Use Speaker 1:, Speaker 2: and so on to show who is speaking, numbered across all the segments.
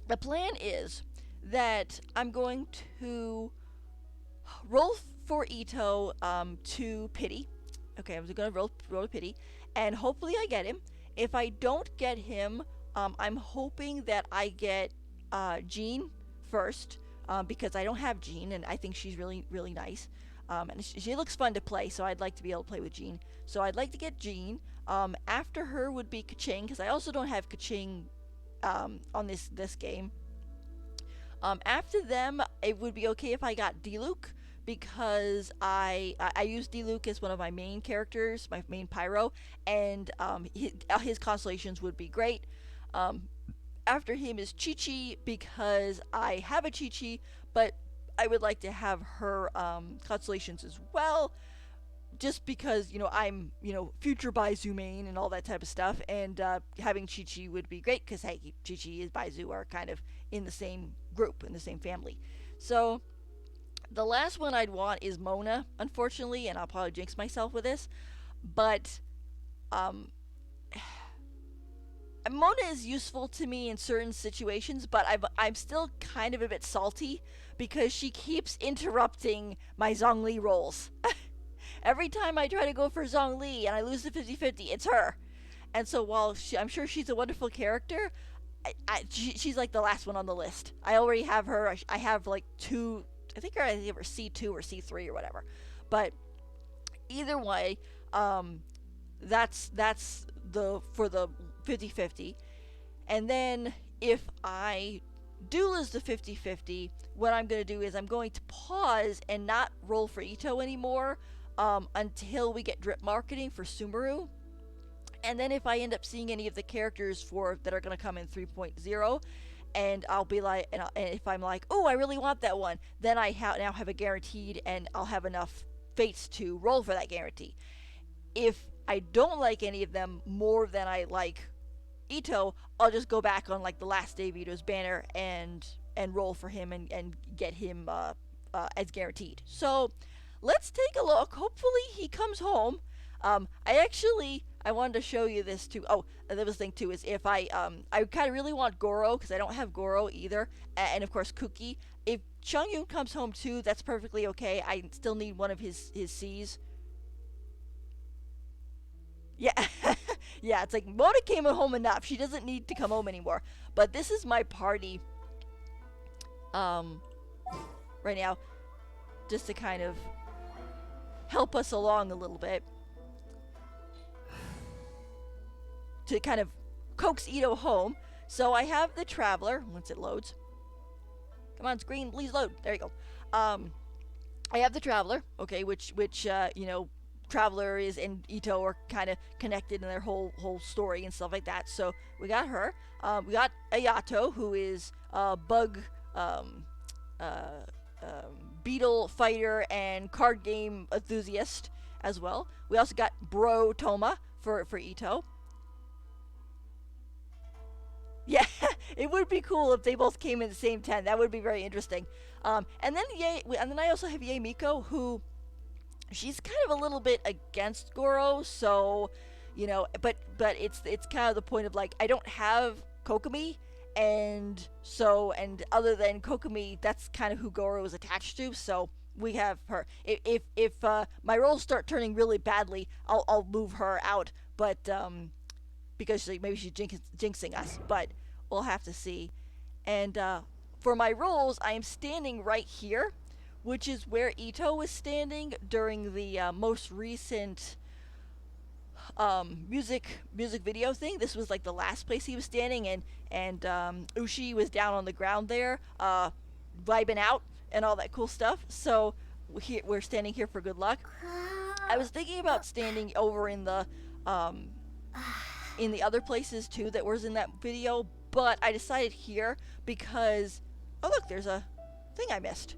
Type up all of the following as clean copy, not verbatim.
Speaker 1: The plan is that I'm going to roll for Itto to pity. Okay, I'm going to roll to pity, and hopefully I get him. If I don't get him, I'm hoping that I get Jean first, because I don't have Jean, and I think she's really nice. And she looks fun to play, so I'd like to be able to play with Jean. So I'd like to get Jean. After her would be Kaching, because I also don't have Kaching on this game. After them, it would be okay if I got Diluc, because I use Diluc as one of my main characters, my main pyro, and his constellations would be great. Um, After him is Chi Chi, because I have a Chi Chi, but I would like to have her constellations as well, just because I'm future Baizu main and all that type of stuff, and having Chi Chi would be great because hey, Chi Chi and Baizu are kind of in the same group, in the same family. So the last one I'd want is Mona, unfortunately, and I'll probably jinx myself with this, but um, Mona is useful to me in certain situations, but I'm still kind of a bit salty because she keeps interrupting my Zhongli rolls. Every time I try to go for Zhongli and I lose the 50-50, it's her. And so while I'm sure she's a wonderful character, she's like the last one on the list. I already have her. I have like two. I think I have her C2 or C3 or whatever. But either way, that's the for the 50-50. And then if I do lose the 50-50, what I'm going to do is I'm going to pause and not roll for Itto anymore until we get drip marketing for Sumeru. And then if I end up seeing any of the characters that are going to come in 3.0, and I'll be like, and if I'm like, oh, I really want that one, then I now have a guaranteed, and I'll have enough fates to roll for that guarantee. If I don't like any of them more than I like Itto, I'll just go back on like the last day of Itto's banner and roll for him and get him as guaranteed. So let's take a look. Hopefully he comes home. I wanted to show you this too. Oh, the other thing too is if I kind of really want Gorou because I don't have Gorou either, and of course Kuki. If Chongyun comes home too, that's perfectly okay. I still need one of his C's. Yeah, yeah. It's like Mona came home enough. She doesn't need to come home anymore. But this is my party. Um, right now, just to kind of help us along a little bit. To kind of coax Itto home. So I have the Traveler, once it loads. Come on, screen, please load. There you go. I have the Traveler, okay, which Traveler is and Itto are kind of connected in their whole story and stuff like that. So we got her. We got Ayato, who is bug beetle fighter and card game enthusiast as well. We also got Bro Toma for Itto. Yeah, it would be cool if they both came in the same 10. That would be very interesting. And then I also have Ye Miko, who she's kind of a little bit against Gorou, so but it's kind of the point of like I don't have Kokomi, and other than Kokomi, that's kind of who Gorou is attached to. So we have her. If my rolls start turning really badly, I'll move her out, but because maybe she's jinxing us, but we'll have to see. And for my rolls, I am standing right here, which is where Itto was standing during the most recent music video thing. This was like the last place he was standing, and Ushi was down on the ground there, vibing out and all that cool stuff. So we're standing here for good luck. I was thinking about standing over in the other places too that was in that video, but I decided here because oh look, there's a thing I missed.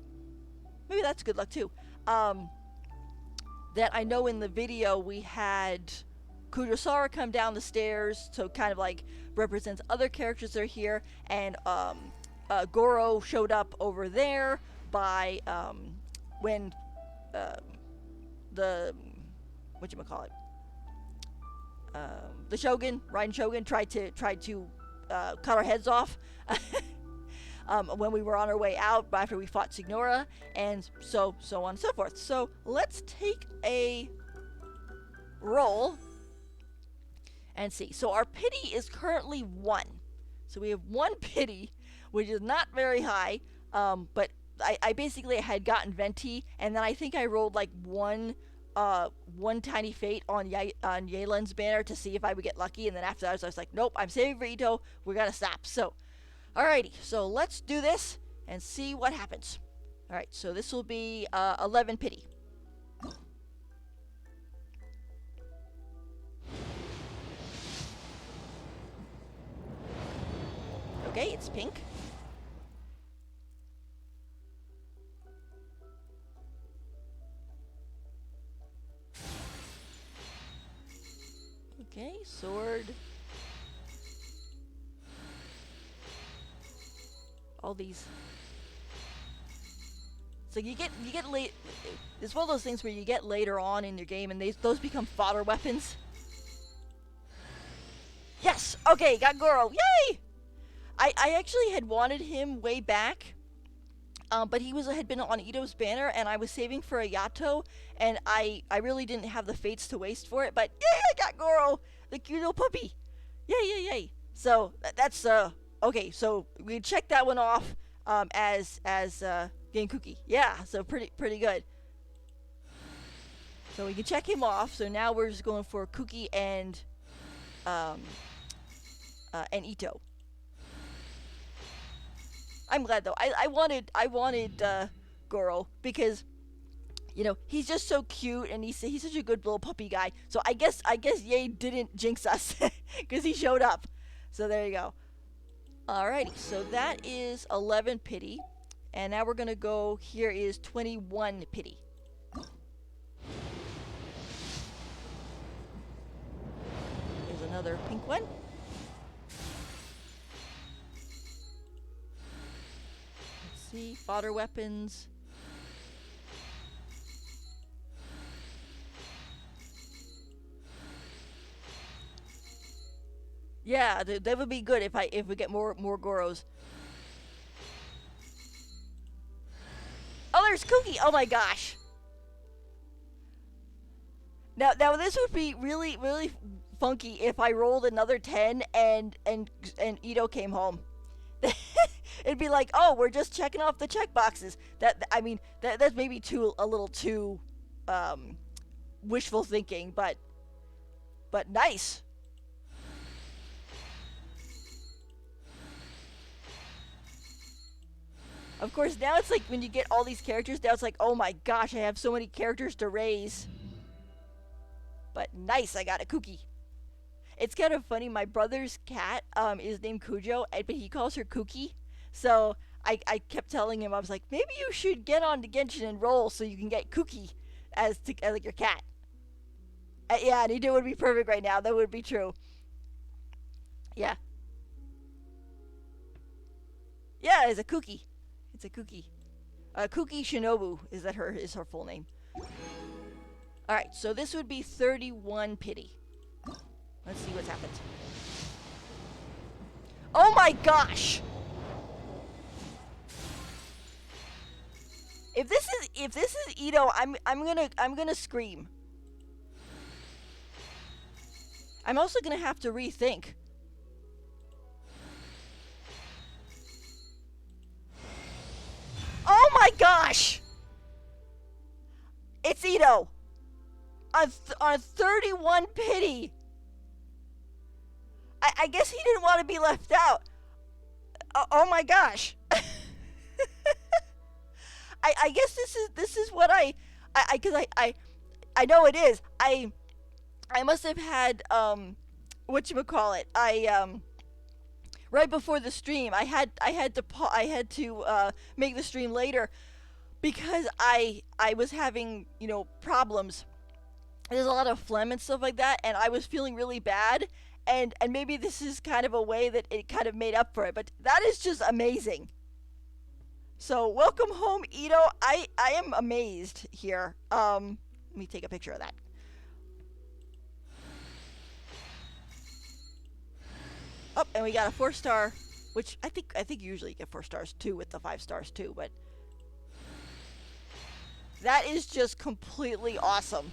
Speaker 1: Maybe that's good luck too. That I know in the video we had Kujosara come down the stairs, so kind of like represents other characters that are here, and Gorou showed up over there by when the whatchamacallit, the Shogun, Raiden Shogun, tried to cut our heads off. when we were on our way out after we fought Signora, and so on and so forth. So let's take a roll and see. So our pity is currently 1. So we have 1 pity, which is not very high, but I basically had gotten Venti, and then I think I rolled like one tiny fate on Yelan's banner to see if I would get lucky, and then after that I was like, nope, I'm saving for Itto, we're gonna stop. So, alrighty, so let's do this and see what happens. Alright, so this will be 11 pity. Okay, it's pink. Okay, sword. All these. So you get late. It's one of those things where you get later on in your game, and those become fodder weapons. Yes. Okay, got Gorou. Yay! I actually had wanted him way back, but he had been on Itto's banner, and I was saving for a Yato, and I really didn't have the fates to waste for it. But yay, I got Gorou, the cute little puppy. Yay! So that's okay. So we checked that one off as getting Kuki. Yeah, so pretty good. So we can check him off. So now we're just going for Kuki and Itto. I'm glad though. I wanted Gorou because, you know, he's just so cute, and he's such a good little puppy guy. So I guess Ye didn't jinx us because he showed up. So there you go. Alrighty, so that is 11 pity, and now we're gonna go. Here is 21 pity. Here's another pink one. See, fodder weapons. Yeah, that would be good if we get more Gorous. Oh, there's Kuki. Oh my gosh. Now this would be really funky if I rolled another 10 and Itto came home. It'd be like, oh, we're just checking off the check boxes. That's maybe a little too wishful thinking, but nice. Of course, now it's like when you get all these characters, now it's like, oh my gosh, I have so many characters to raise. But nice, I got a Kuki. It's kind of funny, my brother's cat is named Cujo, but he calls her Kuki. So I kept telling him, I was like, maybe you should get on to Genshin and roll so you can get Kuki as like your cat. Yeah, and it would be perfect right now. That would be true. Yeah. Yeah, it's a Kuki. It's a Kuki. Kuki Shinobu is her full name. Alright, so this would be 31 pity. Let's see what's happened. Oh my gosh! If this is Itto, I'm gonna scream. I'm also gonna have to rethink. Oh my gosh! It's Itto! On 31 pity! I guess he didn't want to be left out. Oh my gosh! I guess this is what I know it is. I must have had whatchamacallit. Right before the stream, I had to make the stream later because I was having, you know, problems. There's a lot of phlegm and stuff like that, and I was feeling really bad, and maybe this is kind of a way that it kind of made up for it, but that is just amazing. So welcome home, Itto. I am amazed here. Let me take a picture of that. Oh, and we got a 4-star which I think you usually get 4 stars too with the 5 stars too, but that is just completely awesome.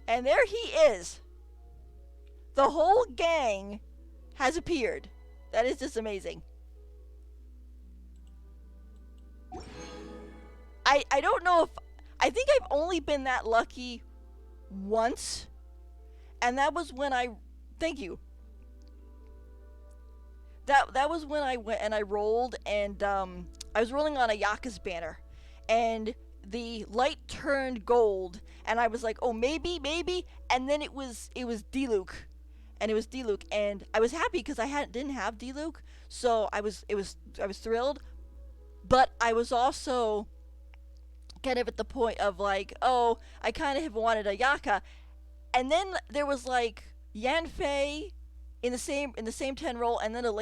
Speaker 1: And there he is. The whole gang has appeared. That is just amazing. I don't know if... I think I've only been that lucky once. And that was when I... Thank you. That was when I went and I rolled, and I was rolling on a Yaka's banner. And the light turned gold, and I was like, oh, maybe, and then it was Diluc, and I was happy because I didn't have Diluc, so I was thrilled, but I was also kind of at the point of like, oh, I kind of have wanted a Yaka, and then there was like Yanfei in the same 10 roll, and then a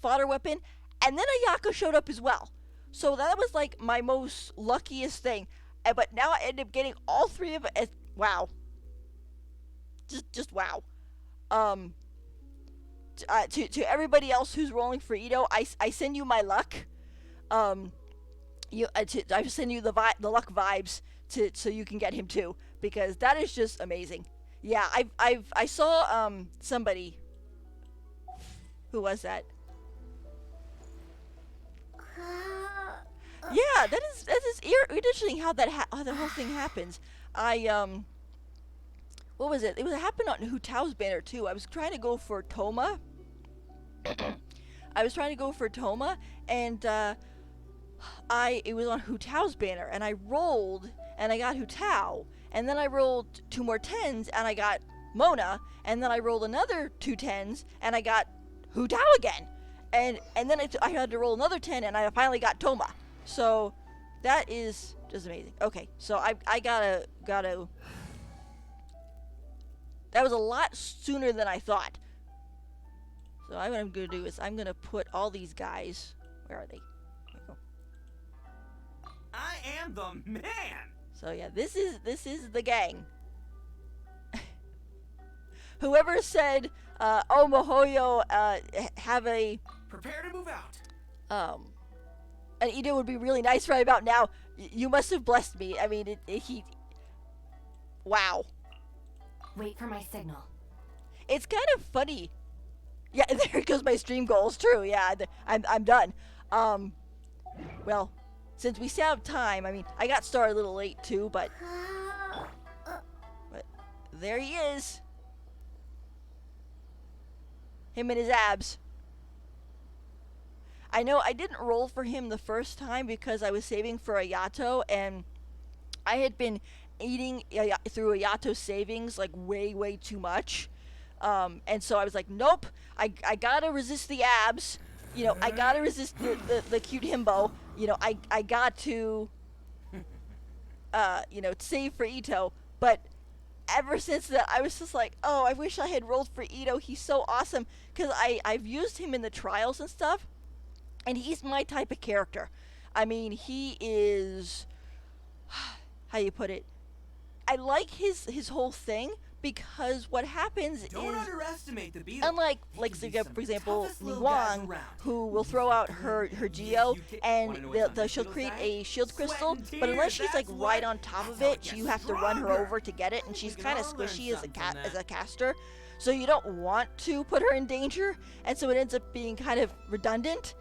Speaker 1: fodder weapon, and then a Yaka showed up as well. So that was like my most luckiest thing. But now I ended up getting all 3 of it. Wow. Just wow. To everybody else who's rolling for Itto, I send you my luck. I send you the luck vibes so you can get him too, because that is just amazing. Yeah, I saw somebody. Who was that? Yeah, that is interesting how the whole thing happens. What was it? It happened on Hu Tao's banner too. I was trying to go for Toma. And it was on Hu Tao's banner, and I rolled, and I got Hu Tao, and then I rolled 2 more 10s, and I got Mona, and then I rolled another 2 10s, and I got Hu Tao again, and then I had to roll another 10, and I finally got Toma. So that is just amazing. Okay, so I gotta. That was a lot sooner than I thought. So what I'm gonna do is I'm gonna put all these guys. Where are they? There we go.
Speaker 2: I am the man.
Speaker 1: So yeah, this is the gang. Whoever said, "Oh Mihoyo, have a
Speaker 2: prepare to move out."
Speaker 1: And Itto would be really nice right about now. You must have blessed me. I mean, wow.
Speaker 3: Wait for my signal.
Speaker 1: It's kind of funny. Yeah, there goes my stream goals. True. Yeah, I'm done. Well, since we still have time, I mean, I got started a little late too, but there he is. Him and his abs. I know I didn't roll for him the first time because I was saving for a Yato, and I had been eating through a Yato savings like way too much. And so I was like, nope, I gotta resist the abs. You know, I gotta resist the cute himbo. You know, I got to, save for Itto. But ever since that, I was just like, oh, I wish I had rolled for Itto. He's so awesome. Because I've used him in the trials and stuff. And he's my type of character. I mean, he is... How you put it? I like his whole thing, because what happens
Speaker 2: Don't
Speaker 1: is...
Speaker 2: underestimate the beetle.
Speaker 1: Unlike, for example, Niwang, who will throw out her Geo, and she'll create a shield crystal, but unless she's like right on top of it, you have to run her over to get it, and she's kind of squishy as a caster, so you don't want to put her in danger, and so it ends up being kind of redundant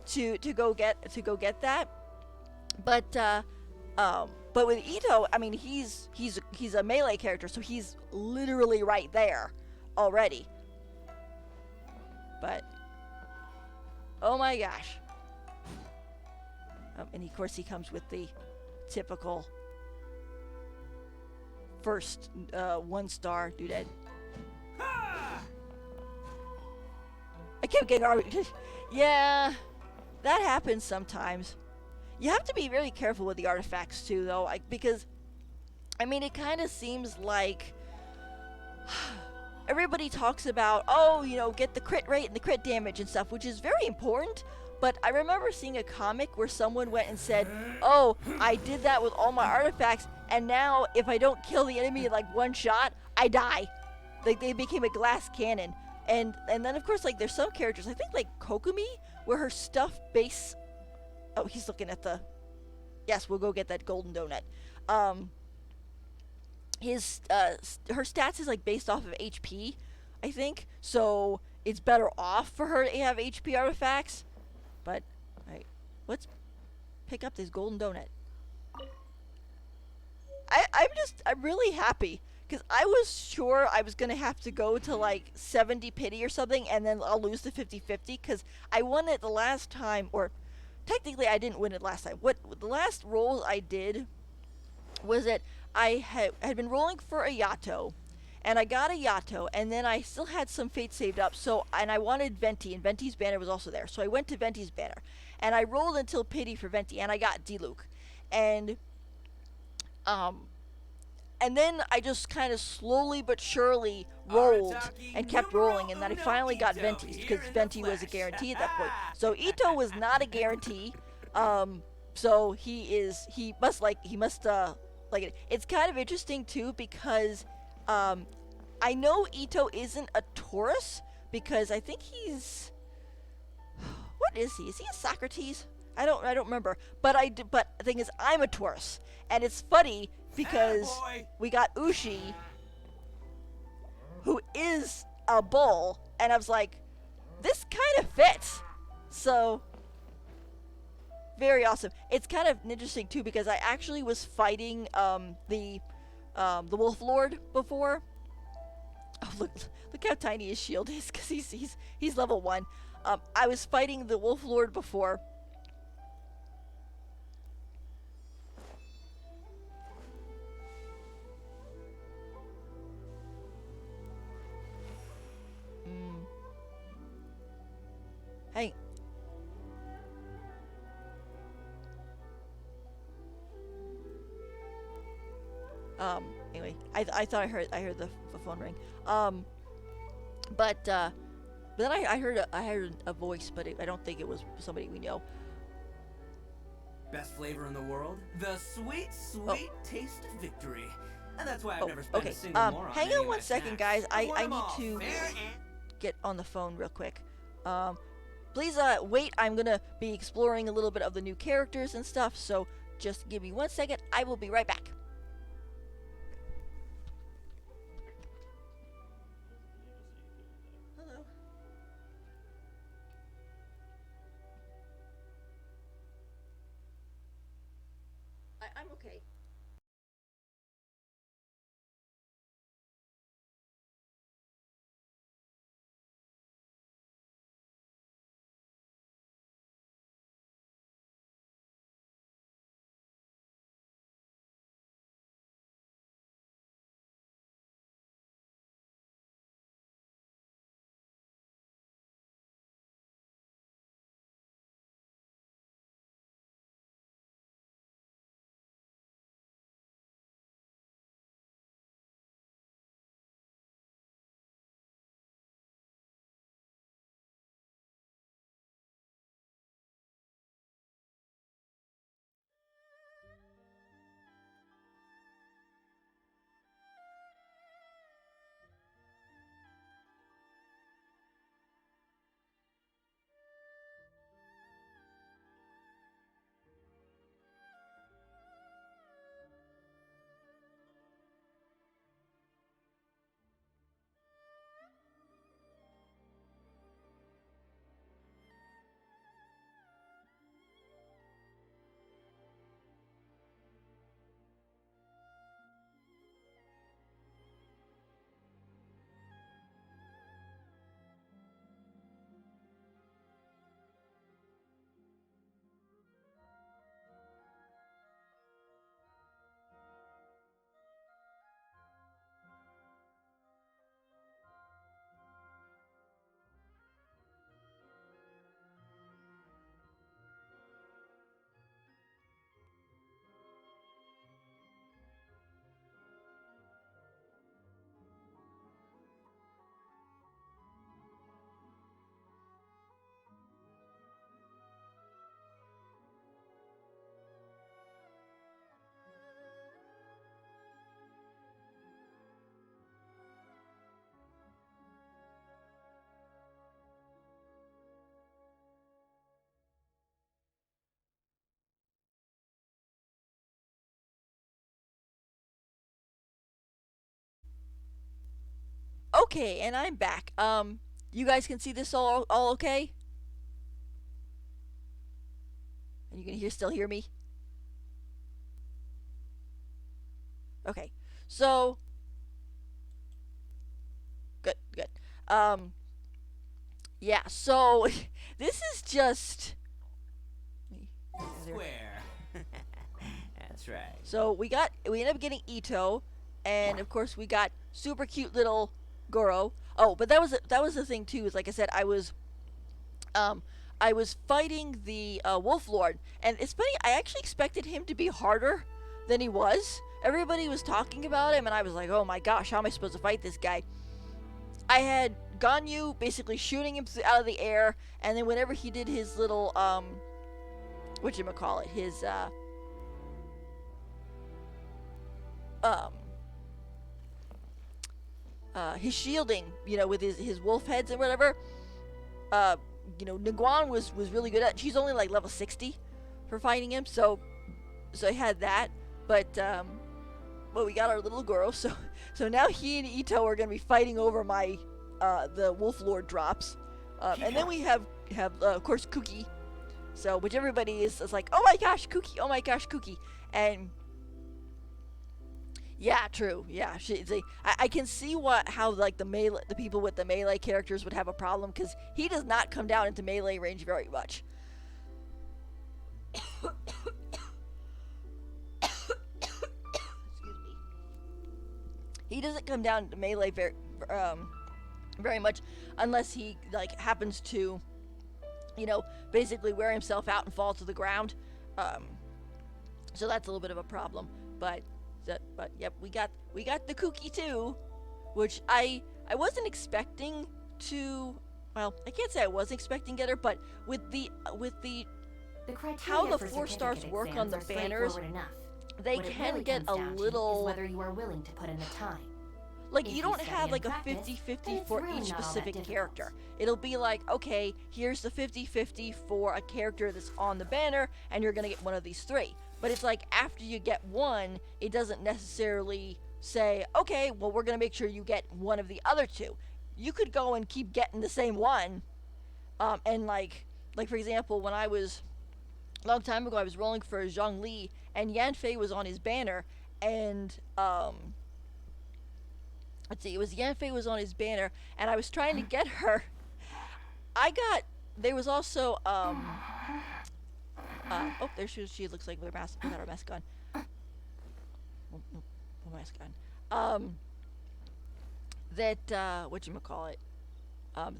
Speaker 1: to go get that. But with Itto, I mean, he's a melee character, so he's literally right there already. But oh my gosh. And of course he comes with the typical first 1-star doodad. I kept getting yeah, that happens sometimes. You have to be very careful with the artifacts too, though, because, I mean, it kind of seems like everybody talks about, oh, you know, get the crit rate and the crit damage and stuff, which is very important, But I remember seeing a comic where someone went and said, "Oh, I did that with all my artifacts, and now if I don't kill the enemy in like one shot, I die." Like they became a glass cannon. And then of course like there's some characters, I think like Kokumi, where her stuff base. Oh, he's looking at the. Yes, we'll go get that golden donut. Um, his her stats is like based off of HP, I think. So it's better off for her to have HP artifacts. But, alright, let's pick up this golden donut. I'm really happy because I was sure I was gonna have to go to like 70 pity or something, and then I'll lose the 50-50 because I won it the last time, or technically I didn't win it last time. What the last roll I did was that I had been rolling for a Yato, and I got a Yato, and then I still had some fate saved up. So, and I wanted Venti, and Venti's banner was also there. So I went to Venti's banner, and I rolled until pity for Venti, and I got Diluc, and um, and then I just kind of slowly but surely rolled and kept rolling, and then I finally got Venti's because Venti was a guarantee at that point. So Itto was not a guarantee. So he must like it. It's kind of interesting too because I know Itto isn't a Taurus because I think he's what is he? Is he a Socrates? I don't remember. But the thing is I'm a Taurus. And it's funny because we got Ushi who is a bull, and I was like, this kind of fits. So very awesome. It's kind of interesting too because I actually was fighting the Wolf Lord before. Oh, look how tiny his shield is because he's level 1. I was fighting the Wolf Lord before. Mm. Hey. Anyway, I thought I heard the phone ring. But then I heard a voice, but I don't think it was somebody we know.
Speaker 2: Best flavor in the world? The sweet, sweet taste of victory. And that's why I've never spent
Speaker 1: Okay.
Speaker 2: a single moron
Speaker 1: Hang on one second, guys. I need to
Speaker 2: fair
Speaker 1: get on the phone real quick. Please wait. I'm gonna be exploring a little bit of the new characters and stuff. So just give me 1 second. I will be right back. Hello. I'm okay. Okay, and I'm back. You guys can see this all okay? And you can still hear me? Okay. So, good, good. Um, yeah. So, this is just.
Speaker 2: Square. That's right.
Speaker 1: So we ended up getting Itto, and of course we got super cute little Gorou. Oh, but that was the thing too. Is like I said, um I was fighting the Wolf Lord, and it's funny. I actually expected him to be harder than he was. Everybody was talking about him, and I was like, oh my gosh, how am I supposed to fight this guy? I had Ganyu basically shooting him out of the air, and then whenever he did his little whatchamacallit, um his shielding, with his wolf heads and whatever. Niguan was really good at. She's only like level 60 for fighting him, so I had that. But we got our little Gorou, so now he and Itto are gonna be fighting over my the Wolf Lord drops, and then we have of course Kuki, so which everybody is like, oh my gosh Kuki, oh my gosh Kuki, and yeah, true. Yeah, I can see how like the people with the melee characters would have a problem because he does not come down into melee range very much. Excuse me. He doesn't come down to melee very much unless he like happens to, basically wear himself out and fall to the ground. So that's a little bit of a problem, but yep, we got the Kuki too, which I wasn't expecting to. Well, I can't say I wasn't expecting to get her, but with the how the 4 stars work on the banners, they can get a little.
Speaker 3: Whether you are willing to put in the time.
Speaker 1: Like, you don't have like a 50-50 for each specific character. It'll be like, okay, here's the 50-50 for a character that's on the banner, and you're gonna get one of these 3. But it's like, after you get one, it doesn't necessarily say, okay, well, we're gonna make sure you get one of the other 2. You could go and keep getting the same one, and like for example, when I was, a long time ago, I was rolling for Zhongli, and Yanfei was on his banner, and, let's see, it was Yanfei was on his banner, and I was trying to get her. There was also, oh, there she looks like with her mask, without her mask on. Mask on. Whatchamacallit,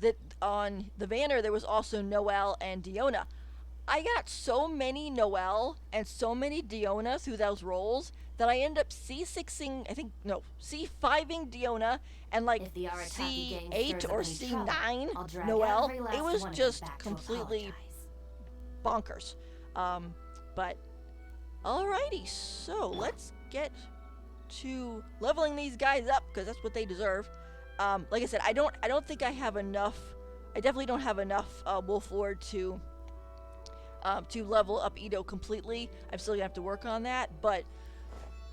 Speaker 1: that on the banner there was also Noelle and Diona. I got so many Noelle and so many Diona through those rolls that I end up C5ing Diona and like C8 or C9 Noelle. It was just completely bonkers. But alrighty, so let's get to leveling these guys up because that's what they deserve. Like I said, I don't think I have enough. I definitely don't have enough Wolf Lord to level up Itto completely. I'm still gonna have to work on that, but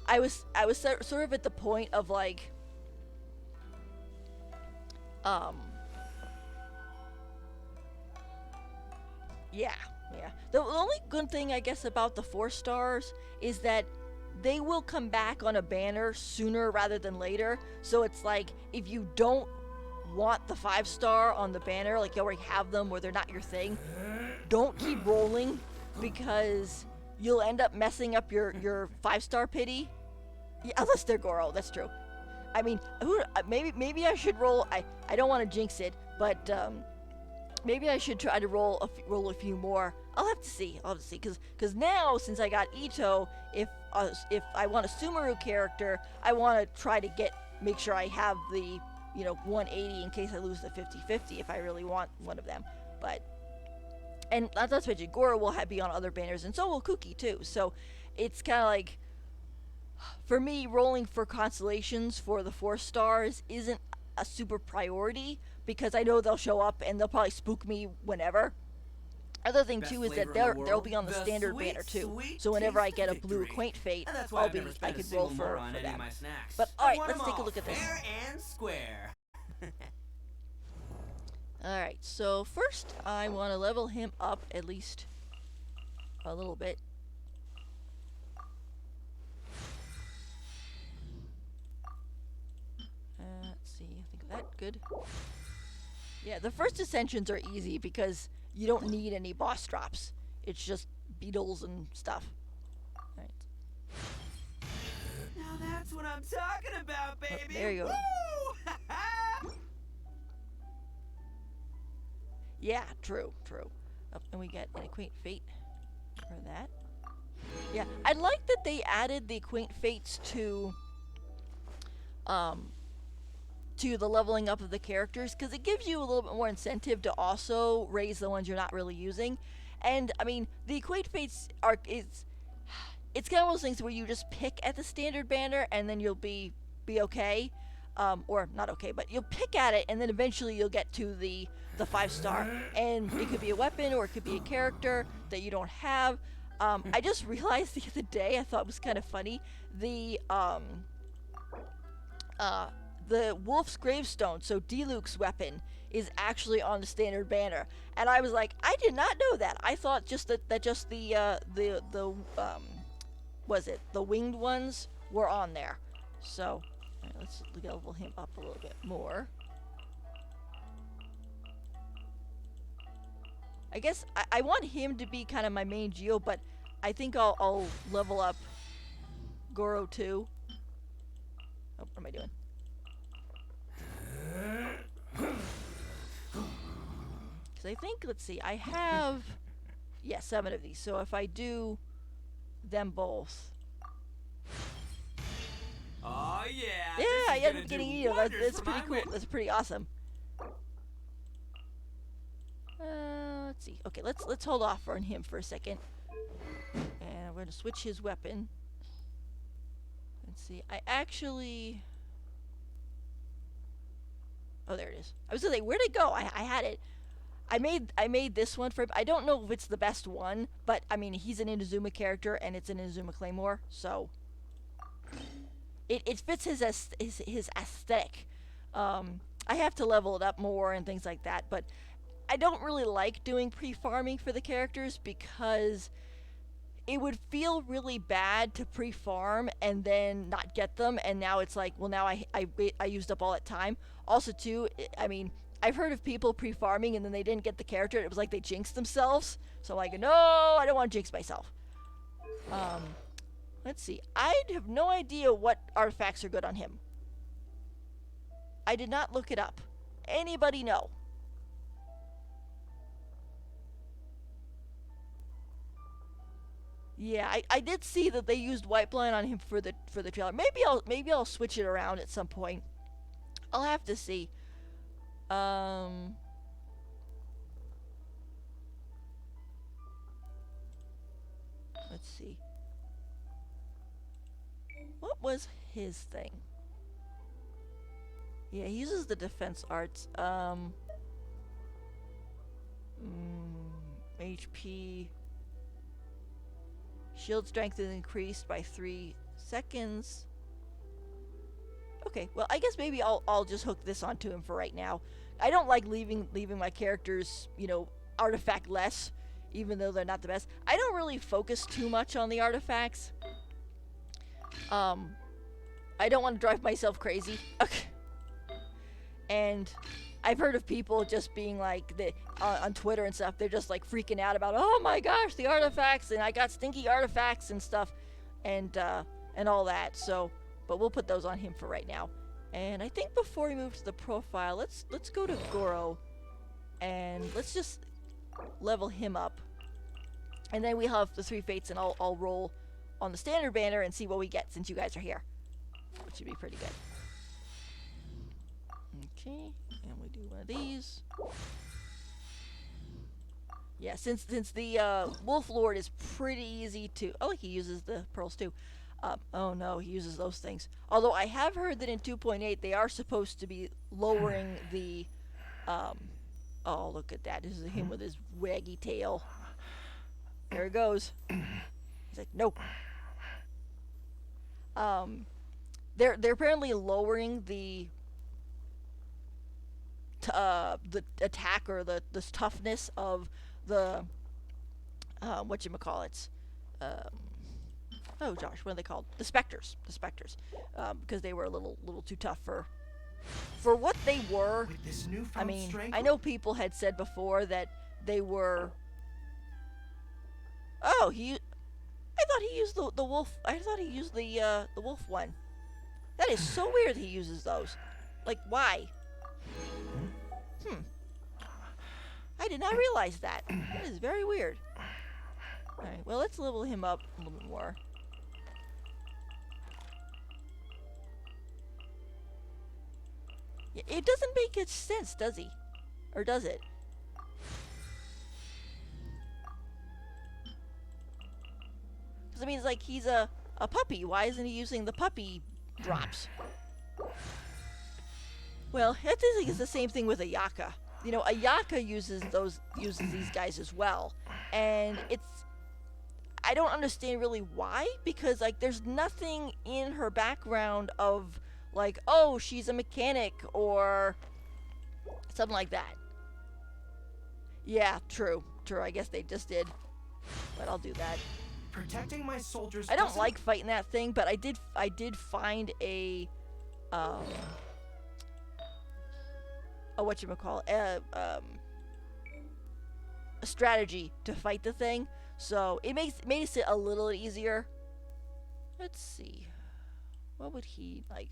Speaker 1: I was sort of at the point of like, yeah. The only good thing I guess about the 4 stars is that they will come back on a banner sooner rather than later. So it's like, if you don't want the 5-star on the banner, like you already have them or they're not your thing, don't keep rolling because you'll end up messing up your 5-star pity. Yeah, unless they're Gorou, that's true. I mean, maybe I should roll. I don't want to jinx it, but maybe I should try to roll a few more. I'll have to see. Because now, since I got Itto, if I want a Sumeru character, I want to try to make sure I have the 180 in case I lose the 50-50 if I really want one of them. And that's mention, Gorou will be on other banners, and so will Kuki too. So it's kind of like, for me, rolling for constellations for the 4 stars isn't a super priority because I know they'll show up and they'll probably spook me whenever. Other thing too is that they'll be on the standard banner too. So whenever I get a blue Acquaint Fate, I could roll for them. But alright, let's take a look at this.
Speaker 2: Fair and square.
Speaker 1: Alright, so first I want to level him up at least a little bit. Let's see, I think that good. Yeah, the first ascensions are easy because you don't need any boss drops. It's just beetles and stuff. Alright.
Speaker 2: Now that's what I'm talking about, baby.
Speaker 1: Oh, there you go.
Speaker 2: Woo!
Speaker 1: Yeah, true. Oh, and we get an Quaint Fate for that. Yeah, I like that they added the Quaint Fates to the leveling up of the characters, because it gives you a little bit more incentive to also raise the ones you're not really using. And I mean, the Quaint Fates it's kind of one of those things where you just pick at the standard banner and then you'll be okay, or not okay, but you'll pick at it and then eventually you'll get to the 5-star, and it could be a weapon or it could be a character that you don't have. I just realized the other day, I thought it was kind of funny, the Wolf's Gravestone, so Diluc's weapon, is actually on the standard banner, and I was like, I did not know that. I thought just that just the was it the winged ones were on there. So right, let's level him up a little bit more. I guess I want him to be kind of my main Geo, but I think I'll level up Gorou too. Oh, what am I doing? Because I think, let's see, I have, 7 of these. So if I do them both.
Speaker 2: Oh yeah.
Speaker 1: Yeah, I
Speaker 2: this is
Speaker 1: ended up getting
Speaker 2: gonna do
Speaker 1: Itto.
Speaker 2: wonders
Speaker 1: That's
Speaker 2: for
Speaker 1: pretty
Speaker 2: my
Speaker 1: cool.
Speaker 2: wit-
Speaker 1: That's pretty awesome. Let's see. Okay, let's hold off on him for a second. And I'm going to switch his weapon. Let's see. I actually... Oh, there it is. I was going to say, where'd it go? I had it. I made this one for him. I don't know if it's the best one, but, I mean, he's an Inazuma character, and it's an Inazuma Claymore, so... It fits his aesthetic. I have to level it up more and things like that, but I don't really like doing pre-farming for the characters because it would feel really bad to pre-farm and then not get them, and now it's like, well, now I used up all that time. Also, too, I mean, I've heard of people pre-farming and then they didn't get the character. It was like they jinxed themselves. So I'm like, no, I don't want to jinx myself. Let's see. I have no idea what artifacts are good on him. I did not look it up. Anybody know? Yeah, I did see that they used White Blind on him for the trailer. Maybe I'll switch it around at some point. I'll have to see. Let's see. What was his thing? Yeah, he uses the defense arts. HP. Shield strength is increased by 3 seconds. Okay, well, I guess maybe I'll just hook this onto him for right now. I don't like leaving my characters, artifact less, even though they're not the best. I don't really focus too much on the artifacts. I don't want to drive myself crazy. Okay. And I've heard of people just being like, on Twitter and stuff, they're just like freaking out about, oh my gosh, the artifacts, and I got stinky artifacts and stuff, and all that. So, but we'll put those on him for right now. And I think before we move to the profile, let's go to Gorou, and let's just level him up. And then we have the 3 fates, and I'll roll on the standard banner and see what we get since you guys are here, which should be pretty good. Okay, and we do one of these. Yeah, since the Wolf Lord is pretty easy to... Oh, he uses the pearls too. Oh no, he uses those things. Although I have heard that in 2.8 they are supposed to be lowering the... Oh, look at that. This is him with his waggy tail. There it goes. He's like, nope. They're apparently lowering the the attack or the toughness of the whatchamacallits. Oh Josh, what are they called? The specters. The specters. Because they were a little too tough for what they were.
Speaker 2: With this newfound
Speaker 1: I mean,
Speaker 2: strength,
Speaker 1: I know people had said before that they were. Oh, I thought he used the wolf. I thought he used the wolf one. That is so weird. He uses those. Like, why? I did not realize that. That is very weird. All right. Well, let's level him up a little bit more. It doesn't make much sense, does he? Or does it? Because, I mean, it's like he's a puppy. Why isn't he using the puppy drops? Well, I think it's the same thing with Ayaka. You know, Ayaka uses these guys as well. And I don't understand really why, because, like, there's nothing in her background of, like, oh, she's a mechanic or something like that. Yeah, true. I guess they just did. But I'll do that.
Speaker 2: protecting my soldiers.
Speaker 1: I don't like fighting that thing, but I did find a a strategy to fight the thing, so it made it a little easier. Let's see, what would he like?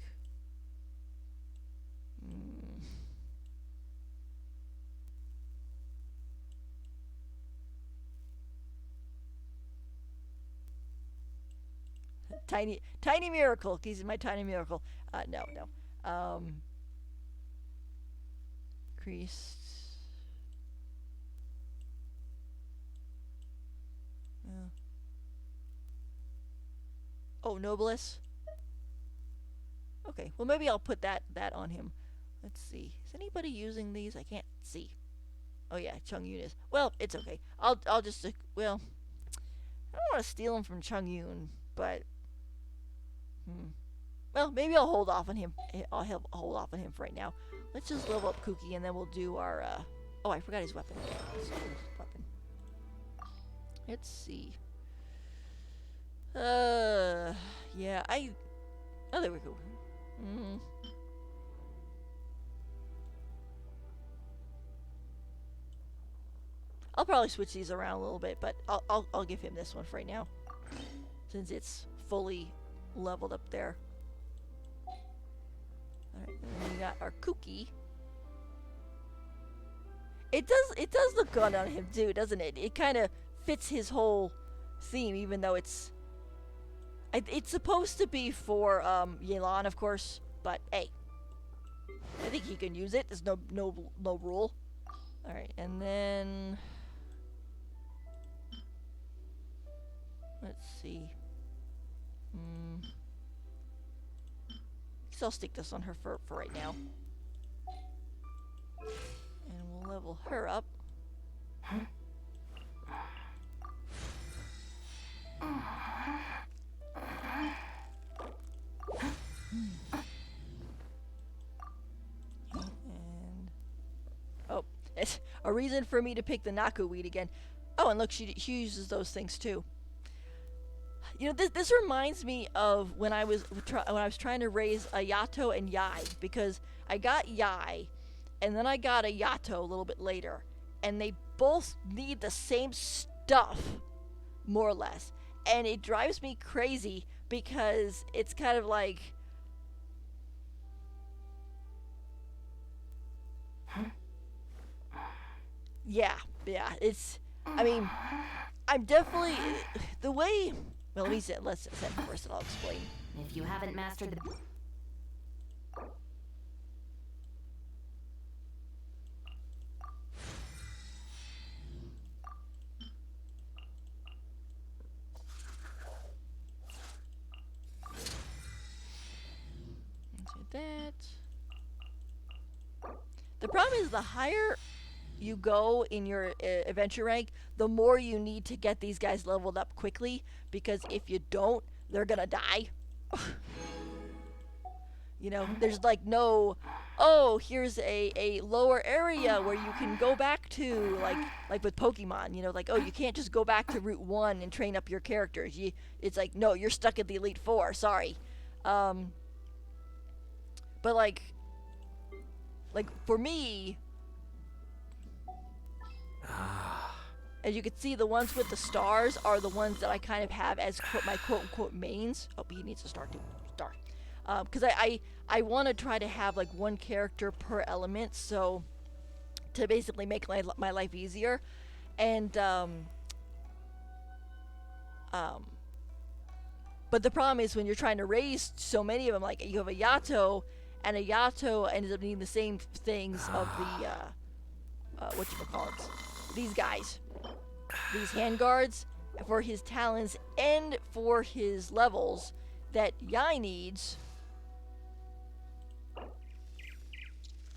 Speaker 1: Tiny miracle. He's my tiny miracle. No. Increased. Oh, Noblesse. Okay, well maybe I'll put that on him. Let's see. Is anybody using these? I can't see. Oh yeah, Chung Yun is. Well, it's okay. I'll just well, I don't want to steal him from Chung Yun, but well, maybe I'll hold off on him. I'll hold off on him for right now. Let's just level up Kuki, and then we'll do our. Oh, I forgot his weapon. Let's see. Yeah, oh, there we go. I'll probably switch these around a little bit, but I'll give him this one for right now, since it's fully leveled up there. Alright, then we got our Kuki. It does look good on him too, doesn't it? It kind of fits his whole theme, even though it's supposed to be for Yelan, of course, but hey, I think he can use it. There's no rule. Alright, and then let's see. I'll stick this on her for right now. And we'll level her up. And oh, it's a reason for me to pick the Naku weed again. Oh, and look, she uses those things too. You know, this reminds me of when I was trying to raise a Yato and Yai, because I got Yai, and then I got a Yato a little bit later, and they both need the same stuff, more or less, and it drives me crazy because it's kind of like, yeah, it's. I mean, I'm definitely the way. Well, let's send first, and I'll explain.
Speaker 3: If you haven't mastered the...
Speaker 1: Do that. The problem is the higher you go in your adventure rank, the more you need to get these guys leveled up quickly, because if you don't, they're gonna die. You know, there's like no oh, here's a lower area where you can go back to, like with Pokemon, like, oh, you can't just go back to Route 1 and train up your characters. It's like, no, you're stuck at the Elite Four. Sorry. Um, but like for me, as you can see, the ones with the stars are the ones that I kind of have as my quote-unquote mains. Oh, he needs to start too. Star. Because I want to try to have like one character per element, so to basically make my life easier. And but the problem is when you're trying to raise so many of them, like you have a Yato, and a Yato ends up needing the same things of the whatchamacallits, these guys, these handguards for his talents and for his levels that Yai needs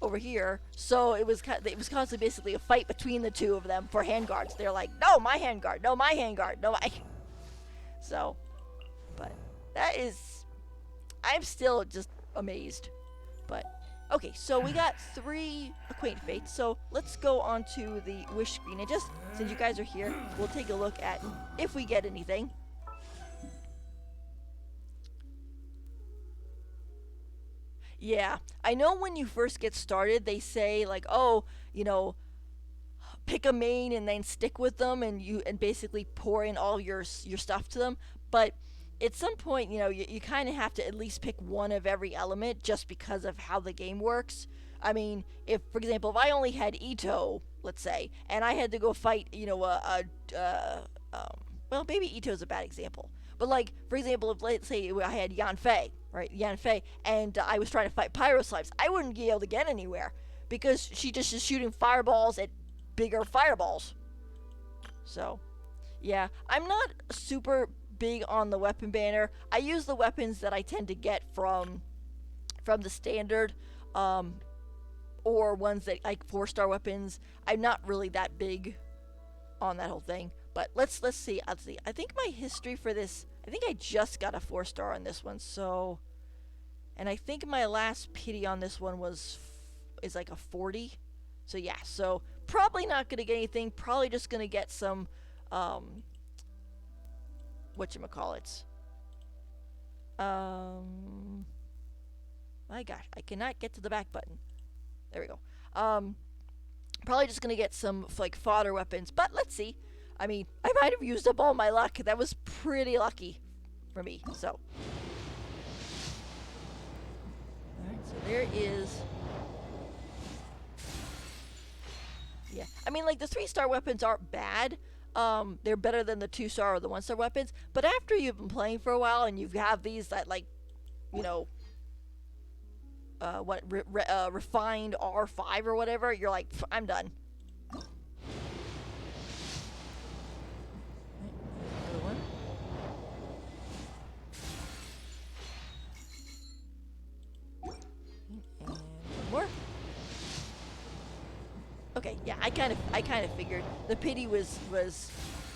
Speaker 1: over here. So it was constantly basically a fight between the two of them for handguards. They're like, no, my handguard, no, my handguard, no, my. So, but that is, I'm still just amazed. But okay, so we got 3 Acquaint Fates. So let's go on to the wish screen, and just since you guys are here, we'll take a look at if we get anything. Yeah, I know when you first get started, they say like, oh, pick a main and then stick with them, and basically pour in all your stuff to them. But at some point, you kind of have to at least pick one of every element just because of how the game works. I mean, if, for example, if I only had Itto, let's say, and I had to go fight, well, maybe Ito's a bad example. But, like, for example, if, let's say, I had Yanfei, right? Yanfei, and I was trying to fight Pyro Slimes, I wouldn't be able to get anywhere because she just is shooting fireballs at bigger fireballs. So, yeah, I'm not super big on the weapon banner. I use the weapons that I tend to get from the standard, or ones that like 4-star weapons. I'm not really that big on that whole thing. But let's see. I think my history for this, I think I just got a 4-star on this one. So, and I think my last pity on this one is like a 40. So yeah, so probably not gonna get anything. Probably just gonna get some whatchamacallits. My gosh, I cannot get to the back button. There we go. Probably just gonna get some like fodder weapons, but let's see. I mean, I might have used up all my luck. That was pretty lucky for me. So, all right. So there is. Yeah, I mean, like the 3-star weapons aren't bad. They're better than the 2-star or the 1-star weapons. But after you've been playing for a while and you have these that refined R5 or whatever, you're like, I'm done. Another one. And one more. Okay, yeah, I kind of figured the pity was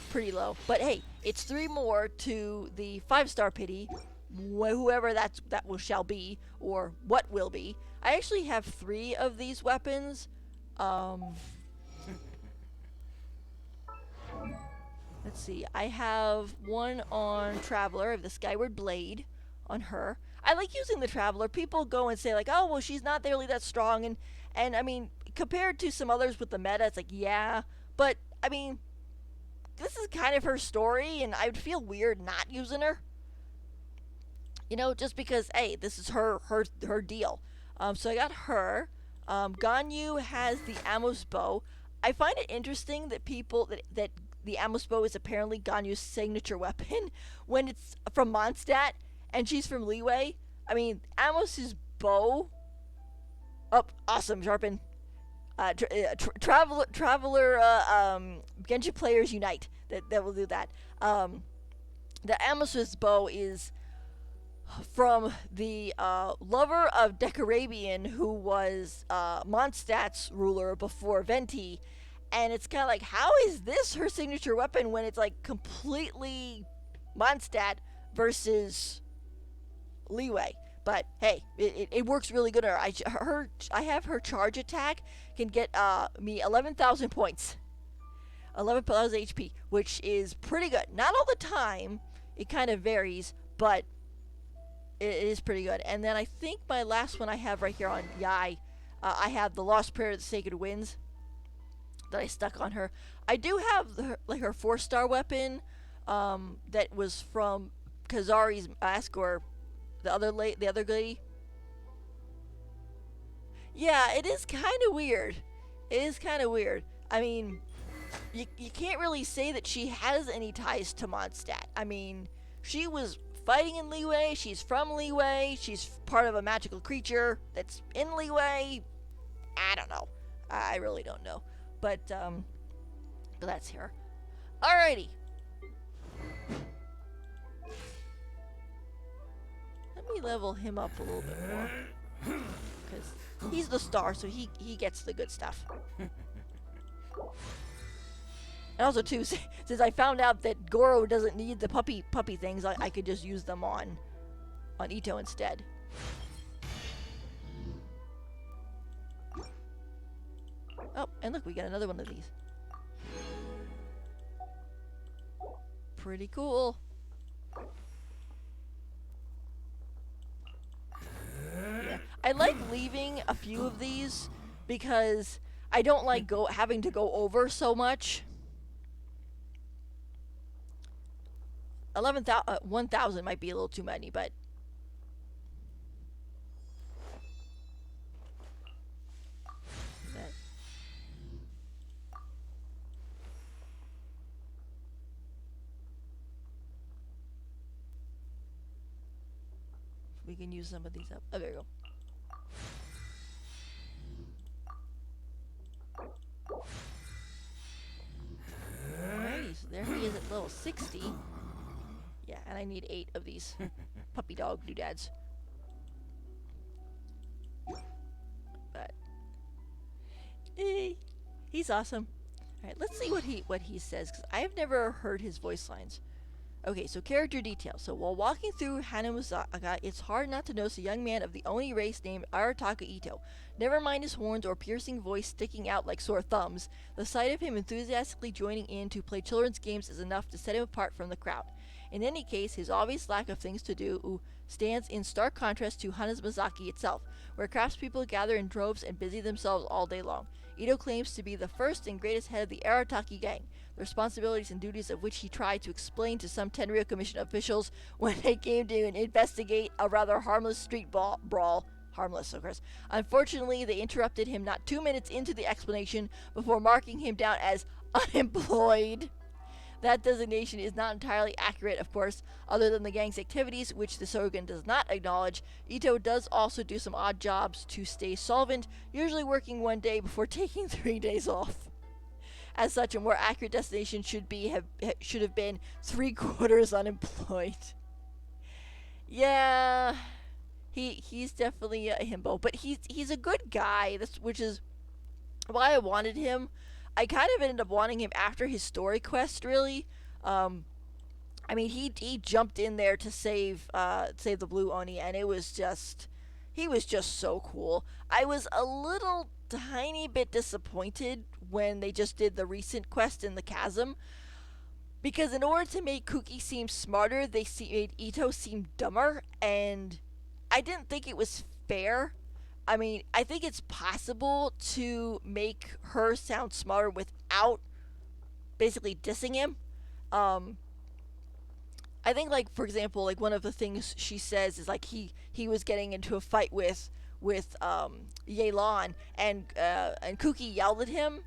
Speaker 1: pretty low, but hey, it's 3 more to the 5-star pity, whoever that shall be, or what will be. I actually have 3 of these weapons. Let's see. I have one on Traveler. I have the Skyward Blade on her. I like using the Traveler. People go and say like, oh, well, she's not really that strong, and I mean, compared to some others with the meta, it's like, yeah, but I mean, this is kind of her story, and I would feel weird not using her. Just because, hey, this is her deal. So I got her. Ganyu has the Amos bow. I find it interesting that that the Amos bow is apparently Ganyu's signature weapon when it's from Mondstadt and she's from Liyue. I mean, Amos's bow. Oh, awesome, Sharpen. Traveler, Genshin players unite. That will do that. The Amos's bow is from the lover of Decarabian, who was Mondstadt's ruler before Venti, and it's kind of like, how is this her signature weapon when it's like completely Mondstadt versus Liyue? But hey, it works really good. I have her charge attack can get me 11,000 points, 11,000 HP, which is pretty good. Not all the time. It kind of varies, but it is pretty good. And then I think my last one I have right here on Yai, I have the Lost Prayer of the Sacred Winds that I stuck on her. I do have her 4-star weapon that was from Kazari's mask, or the other lady. Yeah, it is kind of weird. It is kind of weird. I mean, you can't really say that she has any ties to Mondstadt. I mean, she was fighting in Liyue. She's from Liyue. She's part of a magical creature that's in Liyue. I don't know. I really don't know. But that's her. Alrighty. Let me level him up a little bit more. Because he's the star, so he gets the good stuff. And also, too, since I found out that Gorou doesn't need the puppy things, I could just use them on Itto instead. Oh, and look, we got another one of these. Pretty cool. Yeah. I like leaving a few of these because I don't like having to go over so much. 1,000 might be a little too many, but we can use some of these up. Oh, there you go. Alrighty, so there he is at level 60. Yeah, and I need 8 of these puppy dog doodads. But he's awesome. All right, let's see what he says, because I have never heard his voice lines. Okay, so character details. So while walking through Hanamuzaka, it's hard not to notice a young man of the Oni race named Arataka Itto. Never mind his horns or piercing voice sticking out like sore thumbs, the sight of him enthusiastically joining in to play children's games is enough to set him apart from the crowd. In any case, his obvious lack of things to do stands in stark contrast to Hanamuzaki itself, where craftspeople gather in droves and busy themselves all day long. Itto claims to be the first and greatest head of the Arataki gang, the responsibilities and duties of which he tried to explain to some Tenryou Commission officials when they came to investigate a rather harmless street brawl. Harmless, of course. Unfortunately, they interrupted him not 2 minutes into the explanation before marking him down as unemployed. That designation is not entirely accurate, of course. Other than the gang's activities, which the Shogun does not acknowledge, Itto does also do some odd jobs to stay solvent, usually working 1 day before taking 3 days off. As such, a more accurate destination should have been 3/4 unemployed. Yeah, he's definitely a himbo, but he's a good guy. Which is why I wanted him. I kind of ended up wanting him after his story quest, really. I mean, he jumped in there to save the Blue Oni, and he was just so cool. I was a little tiny bit disappointed when they just did the recent quest in the chasm, because in order to make Kuki seem smarter, they made Itto seem dumber, and I didn't think it was fair. I mean, I think it's possible to make her sound smarter without basically dissing him. I think, like, for example, like, one of the things she says is, like, he was getting into a fight with Yelan, and Kuki yelled at him,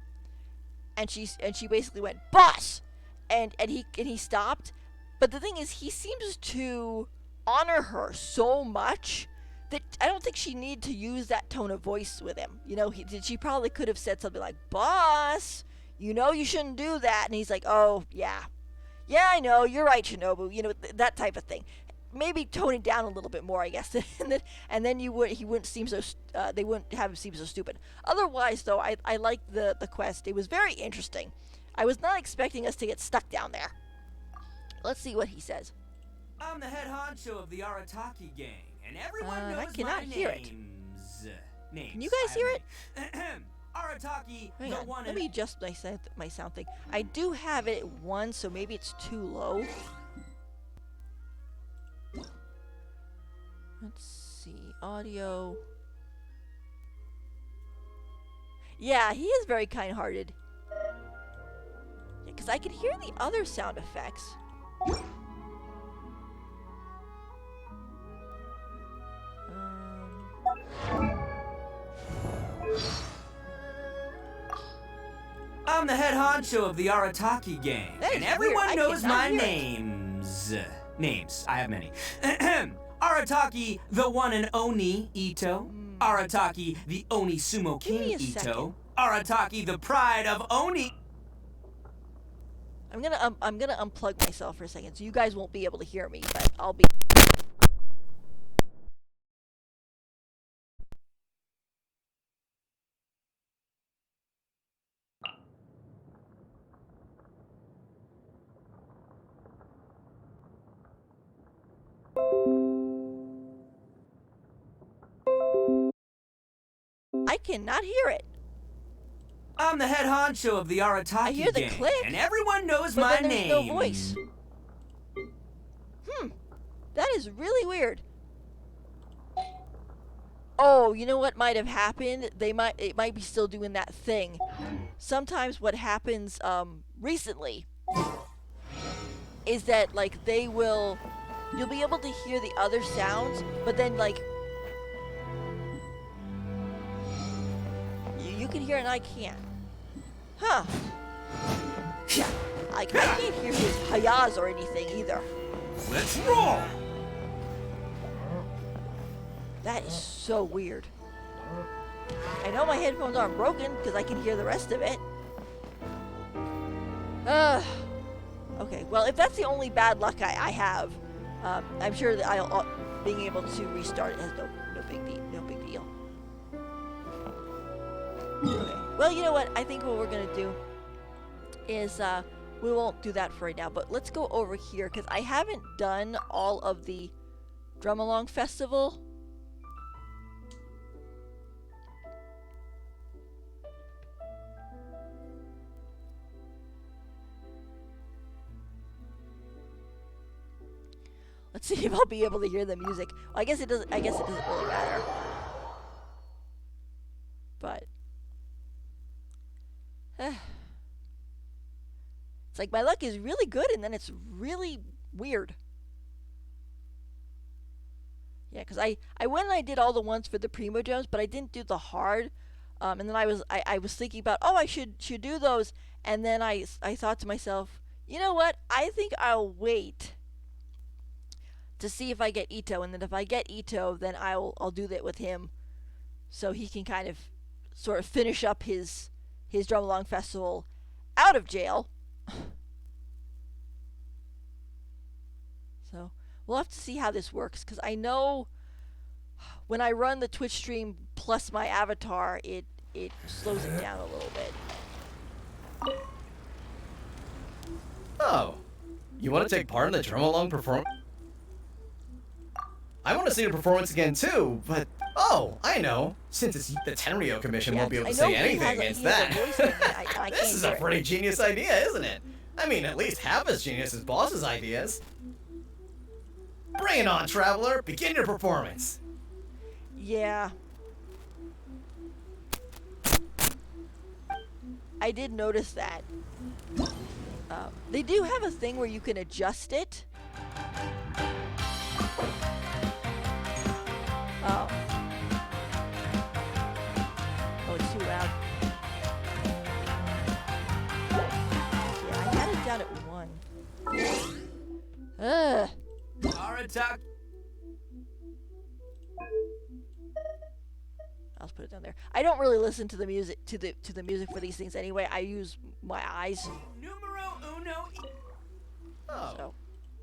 Speaker 1: and she basically went, "Boss!" and he stopped. But the thing is, he seems to honor her so much that I don't think she needed to use that tone of voice with him. You know, she probably could have said something like, "Boss, you know you shouldn't do that," and he's like, "Oh yeah, I know, you're right, Shinobu." You know, that type of thing. Maybe tone it down a little bit more, I guess, and then he wouldn't seem so. They wouldn't have him seem so stupid. Otherwise, though, I liked the quest. It was very interesting. I was not expecting us to get stuck down there. Let's see what he says.
Speaker 2: I'm the head honcho of the Arataki gang. and everyone knows
Speaker 1: I cannot hear it.
Speaker 2: Names.
Speaker 1: Can you guys hear it?
Speaker 2: Arataki,
Speaker 1: Hang
Speaker 2: the
Speaker 1: on,
Speaker 2: one
Speaker 1: let me adjust my sound thing. I do have it at 1, so maybe it's too low. Let's see, audio. Yeah, he is very kind-hearted. Yeah, because I can hear the other sound effects.
Speaker 2: I'm the head honcho of the Arataki gang, and everyone knows my names. Names, I have many. Arataki, the one and only Itto. Arataki, the Oni Sumo King Itto. Arataki, the pride of Oni.
Speaker 1: I'm gonna unplug myself for a second, so you guys won't be able to hear me, but I'll be. I cannot hear it.
Speaker 2: I'm the head honcho of the Arataki
Speaker 1: I hear the
Speaker 2: gang,
Speaker 1: click,
Speaker 2: and everyone knows
Speaker 1: but
Speaker 2: my
Speaker 1: then there's
Speaker 2: name.
Speaker 1: no voice. That is really weird. Oh, you know what might have happened? It might be still doing that thing. Sometimes what happens recently is that like you'll be able to hear the other sounds, but then like you can hear it and I can't. Huh. I can't hear his hayas or anything either.
Speaker 2: Let's roll!
Speaker 1: That is so weird. I know my headphones aren't broken because I can hear the rest of it. Okay, well, if that's the only bad luck I have, I'm sure that being able to restart it has no big deal. Okay, well, you know what? I think what we're gonna do is we won't do that for right now, but let's go over here because I haven't done all of the Drum Along Festival. Let's see if I'll be able to hear the music. Well, I guess it doesn't really matter. But it's like my luck is really good and then it's really weird. Yeah, because I went and I did all the ones for the Primo Gems, but I didn't do the hard. And then I was thinking about, I should do those, and then I thought to myself, you know what? I think I'll wait to see if I get Itto, and then if I get Itto, then I'll do that with him, so he can kind of sort of finish up his Drum Along Festival out of jail. So we'll have to see how this works, because I know when I run the Twitch stream plus my avatar, it slows it down a little bit.
Speaker 4: Oh, you want to take part in the Drum Along performance? I want to see the performance again too, but I know. Since it's the Tenryo Commission won't be able to say anything against that. This is a pretty genius idea, isn't it? I mean, at least half as genius as Boss's ideas. Bring it on, Traveler! Begin your performance!
Speaker 1: Yeah. I did notice that. They do have a thing where you can adjust it. Oh, it's too loud. Yeah, I had it down at 1.
Speaker 2: Arataki.
Speaker 1: I'll just put it down there. I don't really listen to the music to the music for these things anyway. I use my eyes.
Speaker 2: Numero uno.
Speaker 1: So.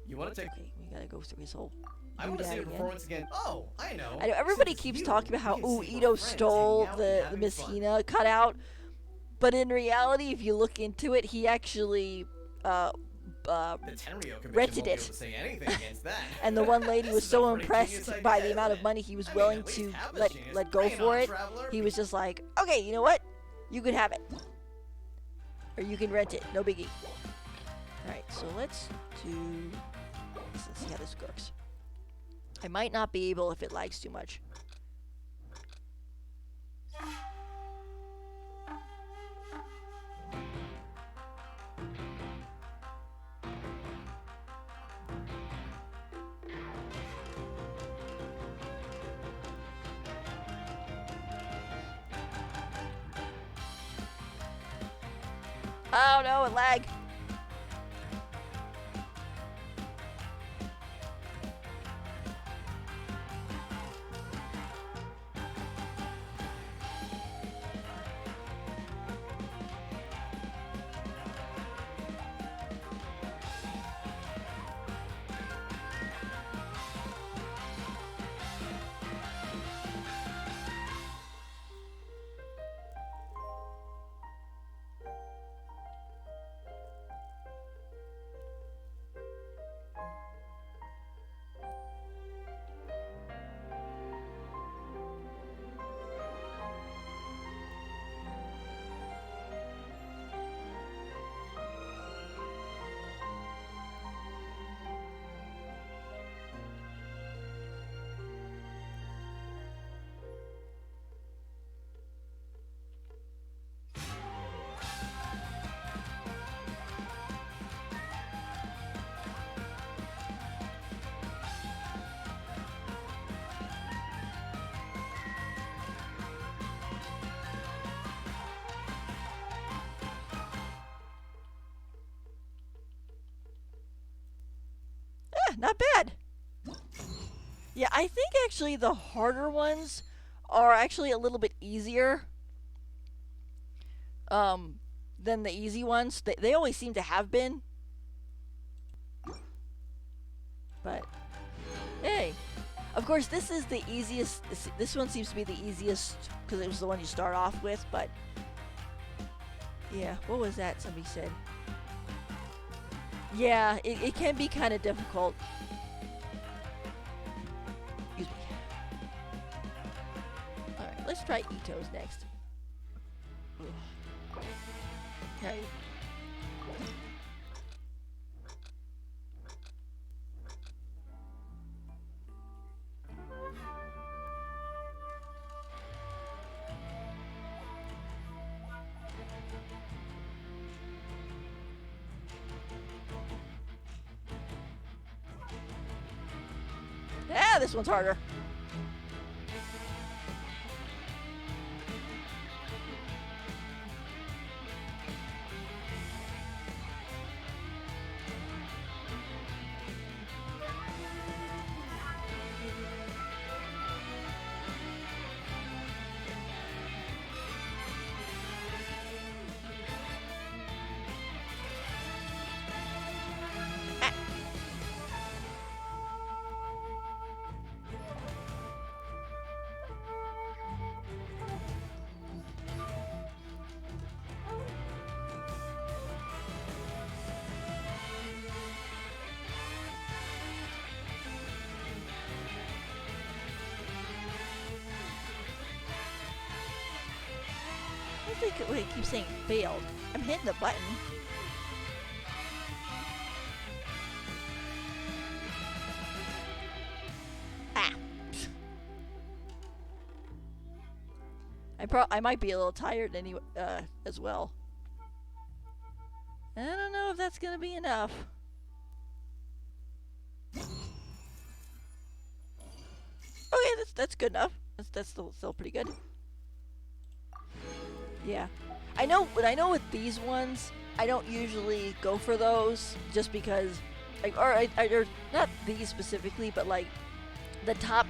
Speaker 4: You want to take?
Speaker 1: Okay, we gotta go through his whole.
Speaker 4: I want to see the performance again. I know.
Speaker 1: I know everybody keeps talking about how Itto stole the Miss Hina cutout, but in reality, if you look into it, he actually rented it. And the one lady was so impressed by the amount of money he was willing to let go for it. He was just like, okay, you know what? You can have it. Or you can rent it. No biggie. Alright, so let's see how this works. I might not be able if it lags too much. Oh no, it lagged. Not bad. Yeah, I think actually the harder ones are actually a little bit easier than the easy ones. They always seem to have been. But, hey. Of course, this is the easiest. This one seems to be the easiest because it was the one you start off with, but... Yeah, what was that somebody said? Yeah, it can be kind of difficult. Excuse me. Alright, let's try Itto's next. Okay. Yeah, this one's harder. Wait, it keeps saying failed. I'm hitting the button. Ah. I might be a little tired anyway, as well. I don't know if that's gonna be enough. Okay, that's good enough. That's still pretty good. Yeah, I know with these ones, I don't usually go for those just because, like, or not these specifically, but like the top,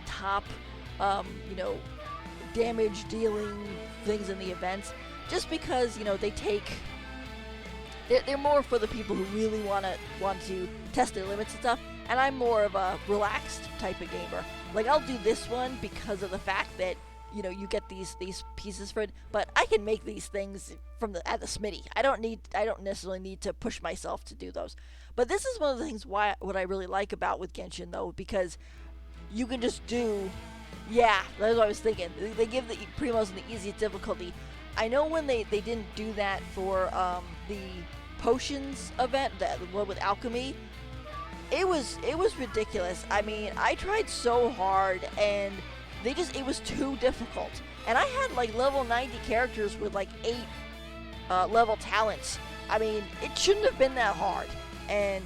Speaker 1: you know, damage dealing things in the events, just because, you know, they're more for the people who really want to test their limits and stuff, and I'm more of a relaxed type of gamer. Like, I'll do this one because of the fact that you get these pieces for it. But I can make these things at the smitty. I don't necessarily need to push myself to do those. But this is one of the things what I really like about with Genshin though, because you can just do. Yeah, that's what I was thinking. They give the primos in the easiest difficulty. I know when they didn't do that for the potions event, the one with alchemy, it was ridiculous. I mean, I tried so hard and it was too difficult. And I had like level 90 characters with like 8 level talents. I mean, it shouldn't have been that hard. And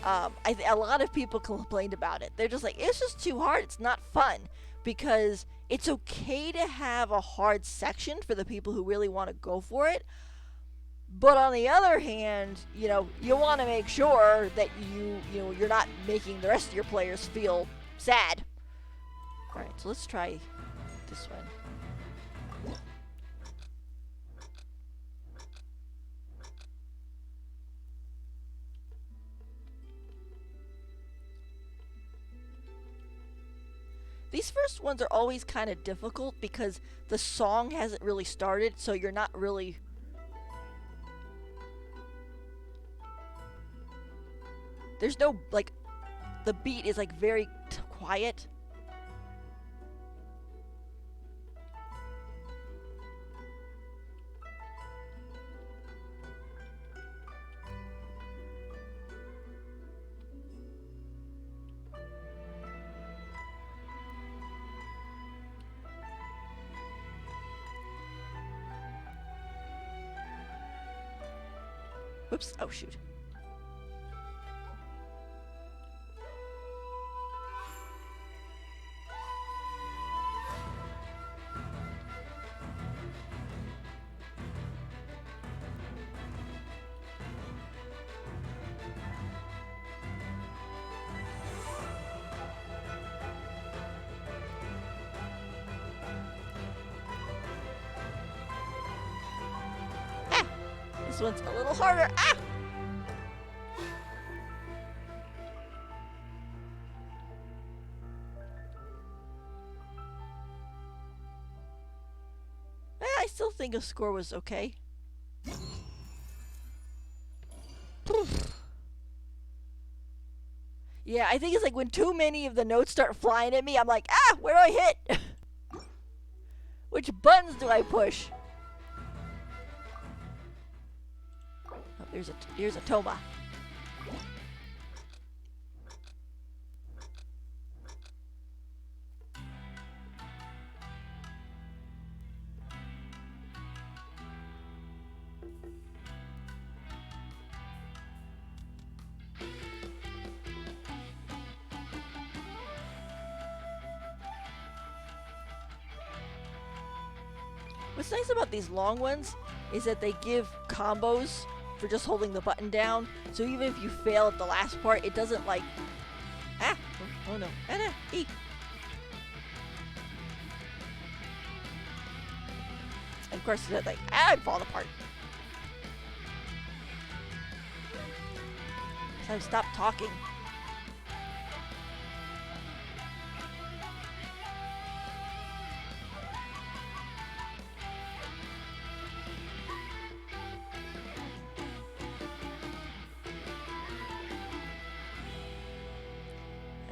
Speaker 1: a lot of people complained about it. They're just like, it's just too hard. It's not fun. Because it's okay to have a hard section for the people who really want to go for it. But on the other hand, you want to make sure that you're not making the rest of your players feel sad. All right, so let's try this one. These first ones are always kind of difficult because the song hasn't really started, so you're not really... There's no, like, the beat is, like, very quiet. Whoops. Oh, shoot. This one's a little harder. Ah! I still think a score was okay. Yeah, I think it's like when too many of the notes start flying at me, I'm like, where do I hit? Which buttons do I push? Here's a Toma. What's nice about these long ones is that they give combos for just holding the button down. So even if you fail at the last part, it doesn't like... Oh no. And of course, it's like, I'm falling apart. So stop talking.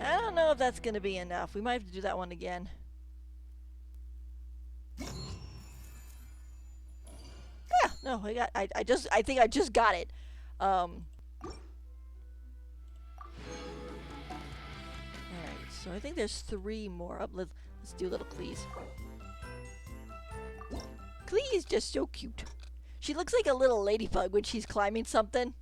Speaker 1: I don't know if that's gonna be enough. We might have to do that one again. Yeah, no, I think I just got it. Alright, so I think there's 3 more. Let's do little Cleese. Clee is just so cute. She looks like a little ladybug when she's climbing something.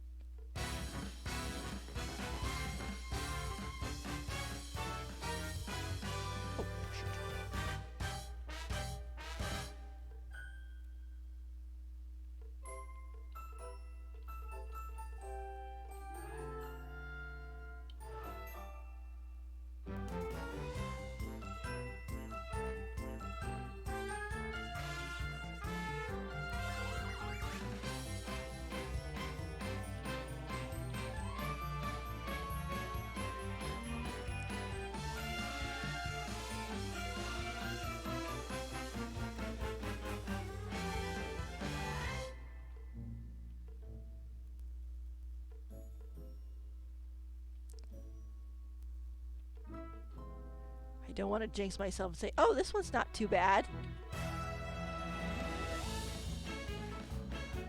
Speaker 1: don't want to jinx myself and say, oh, this one's not too bad.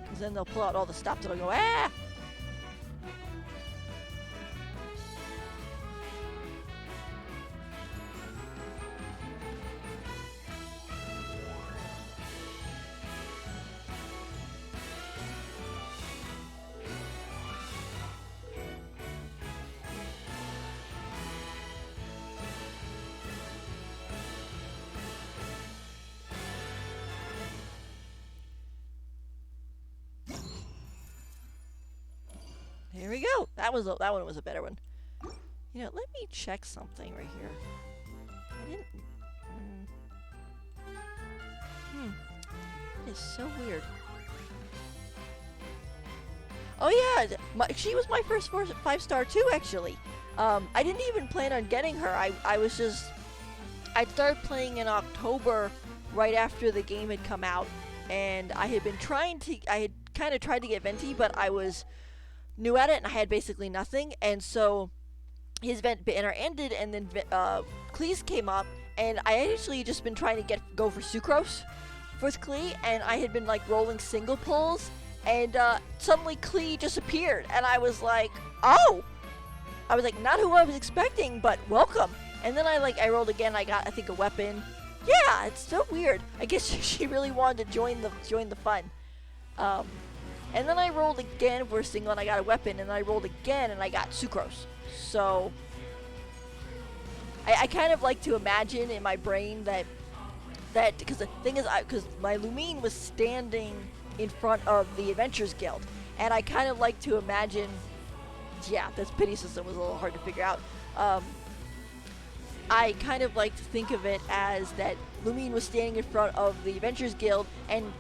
Speaker 1: Because then they'll pull out all the stops and I'll go, ah! There we go. That one was a better one. You know, let me check something right here. I didn't. It is so weird. Oh yeah, she was my first 5-star too. Actually, I didn't even plan on getting her. I started playing in October, right after the game had come out, and I had kind of tried to get Venti, but I was new at it and I had basically nothing, and so his banner ended, and then Klee's came up, and I had actually just been trying to go for Sucrose with Klee, and I had been like rolling single pulls, and suddenly Klee just appeared, and I was like, oh! I was like, not who I was expecting, but welcome. And then I rolled again, I got, I think, a weapon. Yeah, it's so weird. I guess she really wanted to join the fun. And then I rolled again for a single and I got a weapon, and I rolled again and I got Sucrose. So I kind of like to imagine in my brain that because the thing is, because my Lumine was standing in front of the Adventures Guild, and I kind of like to imagine, yeah, this pity system was a little hard to figure out. I kind of like to think of it as that Lumine was standing in front of the Adventures Guild, and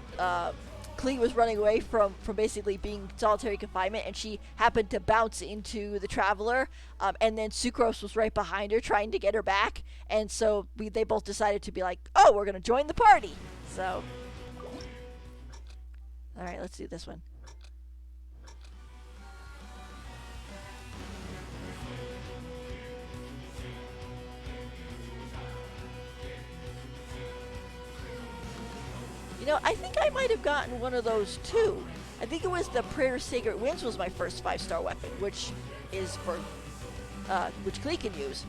Speaker 1: Klee was running away from basically being solitary confinement, and she happened to bounce into the Traveler, and then Sucrose was right behind her trying to get her back, and so they both decided to be like, oh, we're going to join the party. So, alright, let's do this one. You know, I think I might have gotten one of those too. I think it was the Prayer of Sacred Winds was my first 5-star weapon, which is for, which Klee can use.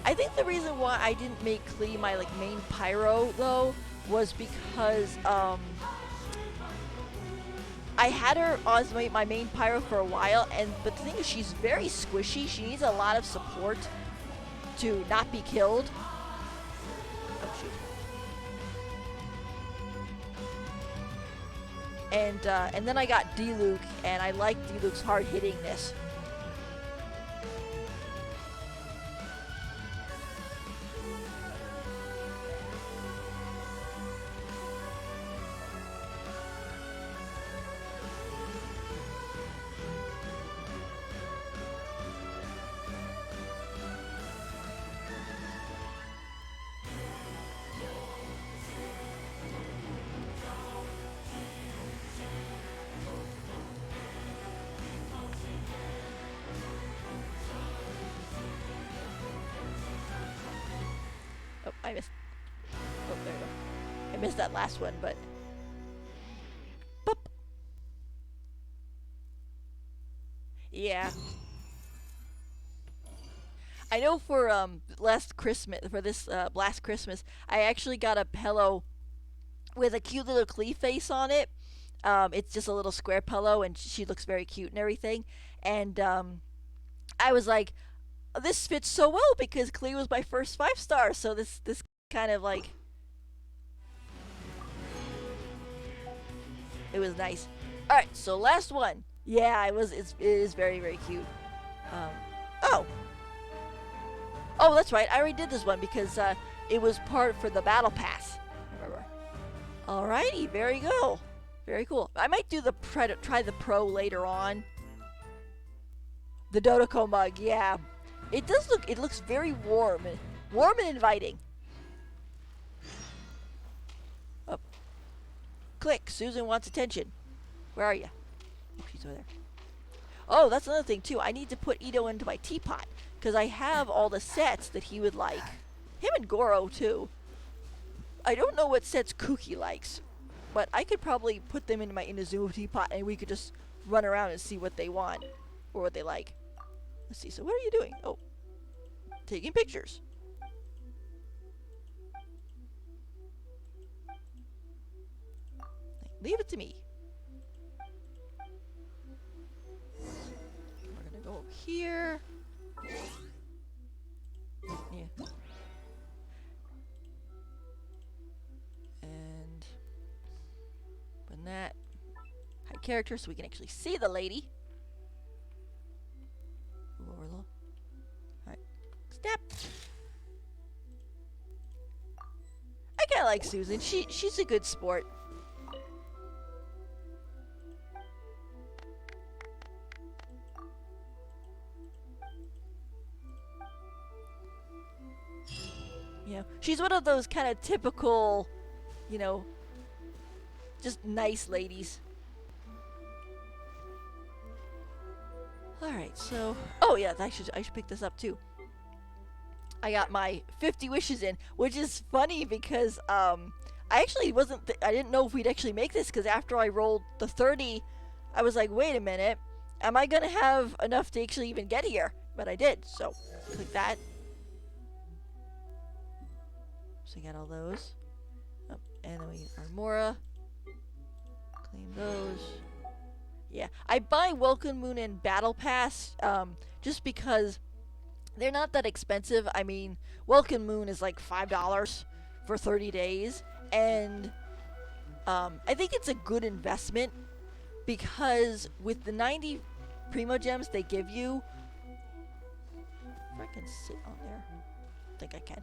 Speaker 1: I think the reason why I didn't make Klee my main pyro though was because I had her as my main pyro for a while, but the thing is, she's very squishy. She needs a lot of support to not be killed. Oh shoot. And then I got D-Luke, and I like D-Luke's hard hittingness. I missed. Oh, there we go. I missed that last one, but. Boop. Yeah. I know for last Christmas, for this last Christmas, I actually got a pillow with a cute little Klee face on it. It's just a little square pillow, and she looks very cute and everything. And I was like, this fits so well because Klee was my first 5-star, so this kind of it was nice. All right, so last one. Yeah, it is very, very cute. Oh, that's right. I already did this one because it was part for the battle pass. Remember? Alrighty, very go. Very cool. I might do try the pro later on. The Dodoko mug, yeah. It looks very warm and inviting. Oh. Click, Susan wants attention. Where are you? Oh, she's over there. Oh, that's another thing too. I need to put Itto into my teapot because I have all the sets that he would like. Him and Gorou, too. I don't know what sets Kuki likes, but I could probably put them in my Inazuma teapot and we could just run around and see what they want or what they like. Let's see. So what are you doing? Oh, taking pictures. Leave it to me. We're gonna go over here. Yeah. And open that. Hide character so we can actually see the lady. Ooh, over a little. Alright. Step. I kinda like Susan. She's a good sport. You know, she's one of those kind of typical, you know, just nice ladies. Alright, so... Oh yeah, I should pick this up too. I got my 50 wishes in, which is funny because, I actually wasn't... I didn't know if we'd actually make this, because after I rolled the 30, I was like, wait a minute, am I gonna have enough to actually even get here? But I did, so click that. So we got all those. Oh, and then we get Armora. Claim those. Yeah, I buy Welcome Moon and Battle Pass just because they're not that expensive. I mean, Welcome Moon is like $5 for 30 days. And I think it's a good investment because with the 90 Primo Gems they give you... If I can sit on there. I think I can.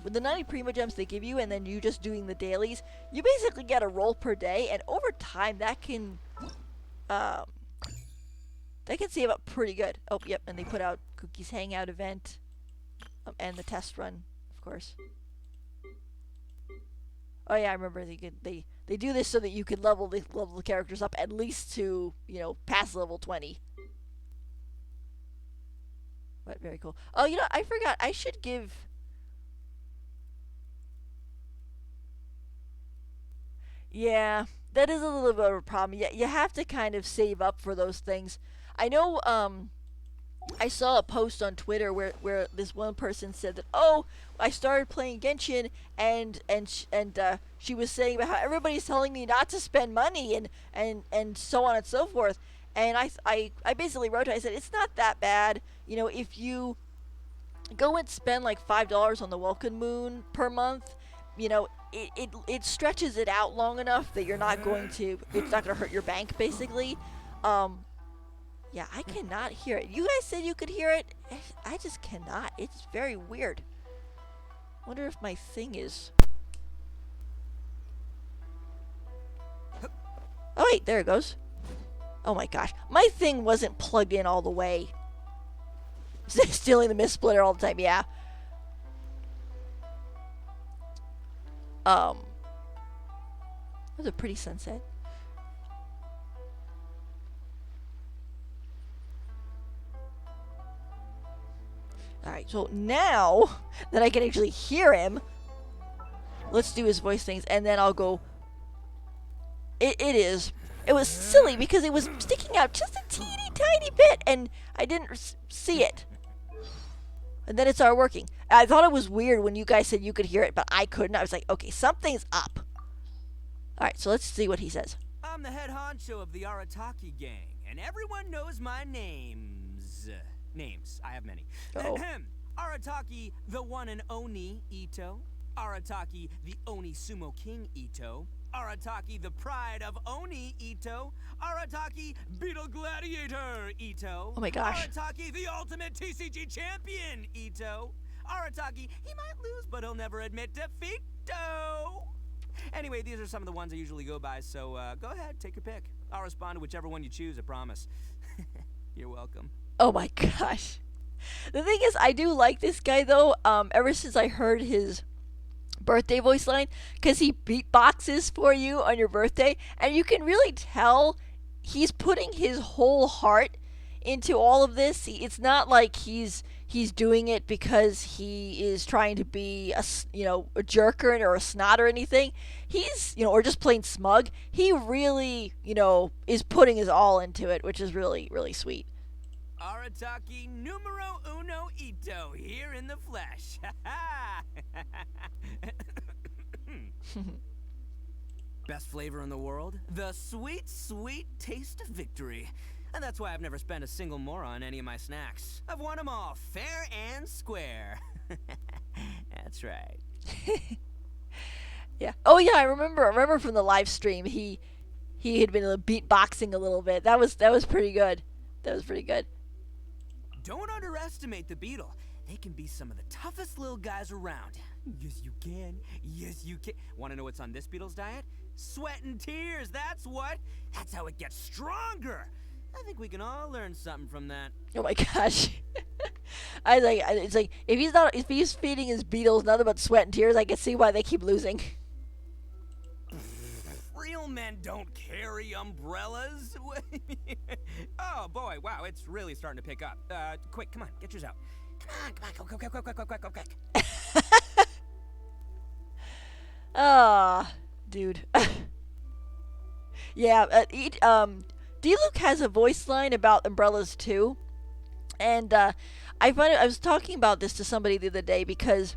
Speaker 1: With the 90 Primo Gems they give you, and then you just doing the dailies, you basically get a roll per day, and over time that can save up pretty good. Oh, yep, and they put out Kuki's Hangout event, and the test run, of course. Oh yeah, I remember they do this so that you could level the characters up at least to, you know, past level 20. But very cool. Oh, you know, I forgot. I should give... Yeah, that is a little bit of a problem. You have to kind of save up for those things. I know, I saw a post on Twitter where this one person said that, oh, I started playing Genshin, and she was saying about how everybody's telling me not to spend money, and so on and so forth. And I basically wrote to her, I said, it's not that bad. You know, if you go and spend like $5 on the Welcome Moon per month, you know, it stretches it out long enough that you're not going to, it's not going to hurt your bank, basically. Yeah, I cannot hear it. You guys said you could hear it. I just cannot. It's very weird. Wonder if my thing is... Oh wait, there it goes. Oh my gosh. My thing wasn't plugged in all the way. Stealing the mist splitter all the time, yeah. That was a pretty sunset. Alright, so now that I can actually hear him, let's do his voice things, and then I'll go... It was silly because it was sticking out just a teeny tiny bit, and I didn't see it. And then it started working. I thought it was weird when you guys said you could hear it, but I couldn't. I was like, okay, something's up. Alright, so let's see what he says.
Speaker 2: I'm the head honcho of the Arataki gang, and everyone knows my names. Names. I have many. Arataki, the one and only Itto. Arataki, the Oni Sumo King Itto. Arataki, the pride of Oni Itto. Arataki, Beetle Gladiator Itto.
Speaker 1: Oh my gosh.
Speaker 2: Arataki, the ultimate TCG champion Itto. Arataki, he might lose, but he'll never admit defeat-o. Anyway, these are some of the ones I usually go by, so go ahead, take your pick. I'll respond to whichever one you choose, I promise. You're welcome.
Speaker 1: Oh my gosh. The thing is, I do like this guy, though, ever since I heard his birthday voice line, because he beatboxes for you on your birthday, and you can really tell he's putting his whole heart into all of this. It's not like he's he's doing it because he is trying to be a jerk or a snot or anything. He's or just plain smug. He really is putting his all into it, which is really really sweet.
Speaker 2: Arataki numero uno Itto here in the flesh. Best flavor in the world? The sweet, sweet taste of victory. And that's why I've never spent a single more on any of my snacks. I've won them all, fair and square. That's right.
Speaker 1: Yeah. Oh yeah, I remember from the live stream he had been beatboxing a little bit. That was pretty good. That was pretty good.
Speaker 2: Don't underestimate the beetle. They can be some of the toughest little guys around. Yes, you can. Yes, you can. Want to know what's on this beetle's diet? Sweat and tears, that's what. That's how it gets stronger. I think we can all learn something from that.
Speaker 1: Oh my gosh. It's like if he's feeding his beetles nothing but sweat and tears, I can see why they keep losing.
Speaker 2: Real men don't carry umbrellas. Oh boy, wow, it's really starting to pick up. Quick, come on, get yours out. Come on, go, quick.
Speaker 1: Ah, dude. Yeah, D-Luke has a voice line about umbrellas too, and I was talking about this to somebody the other day because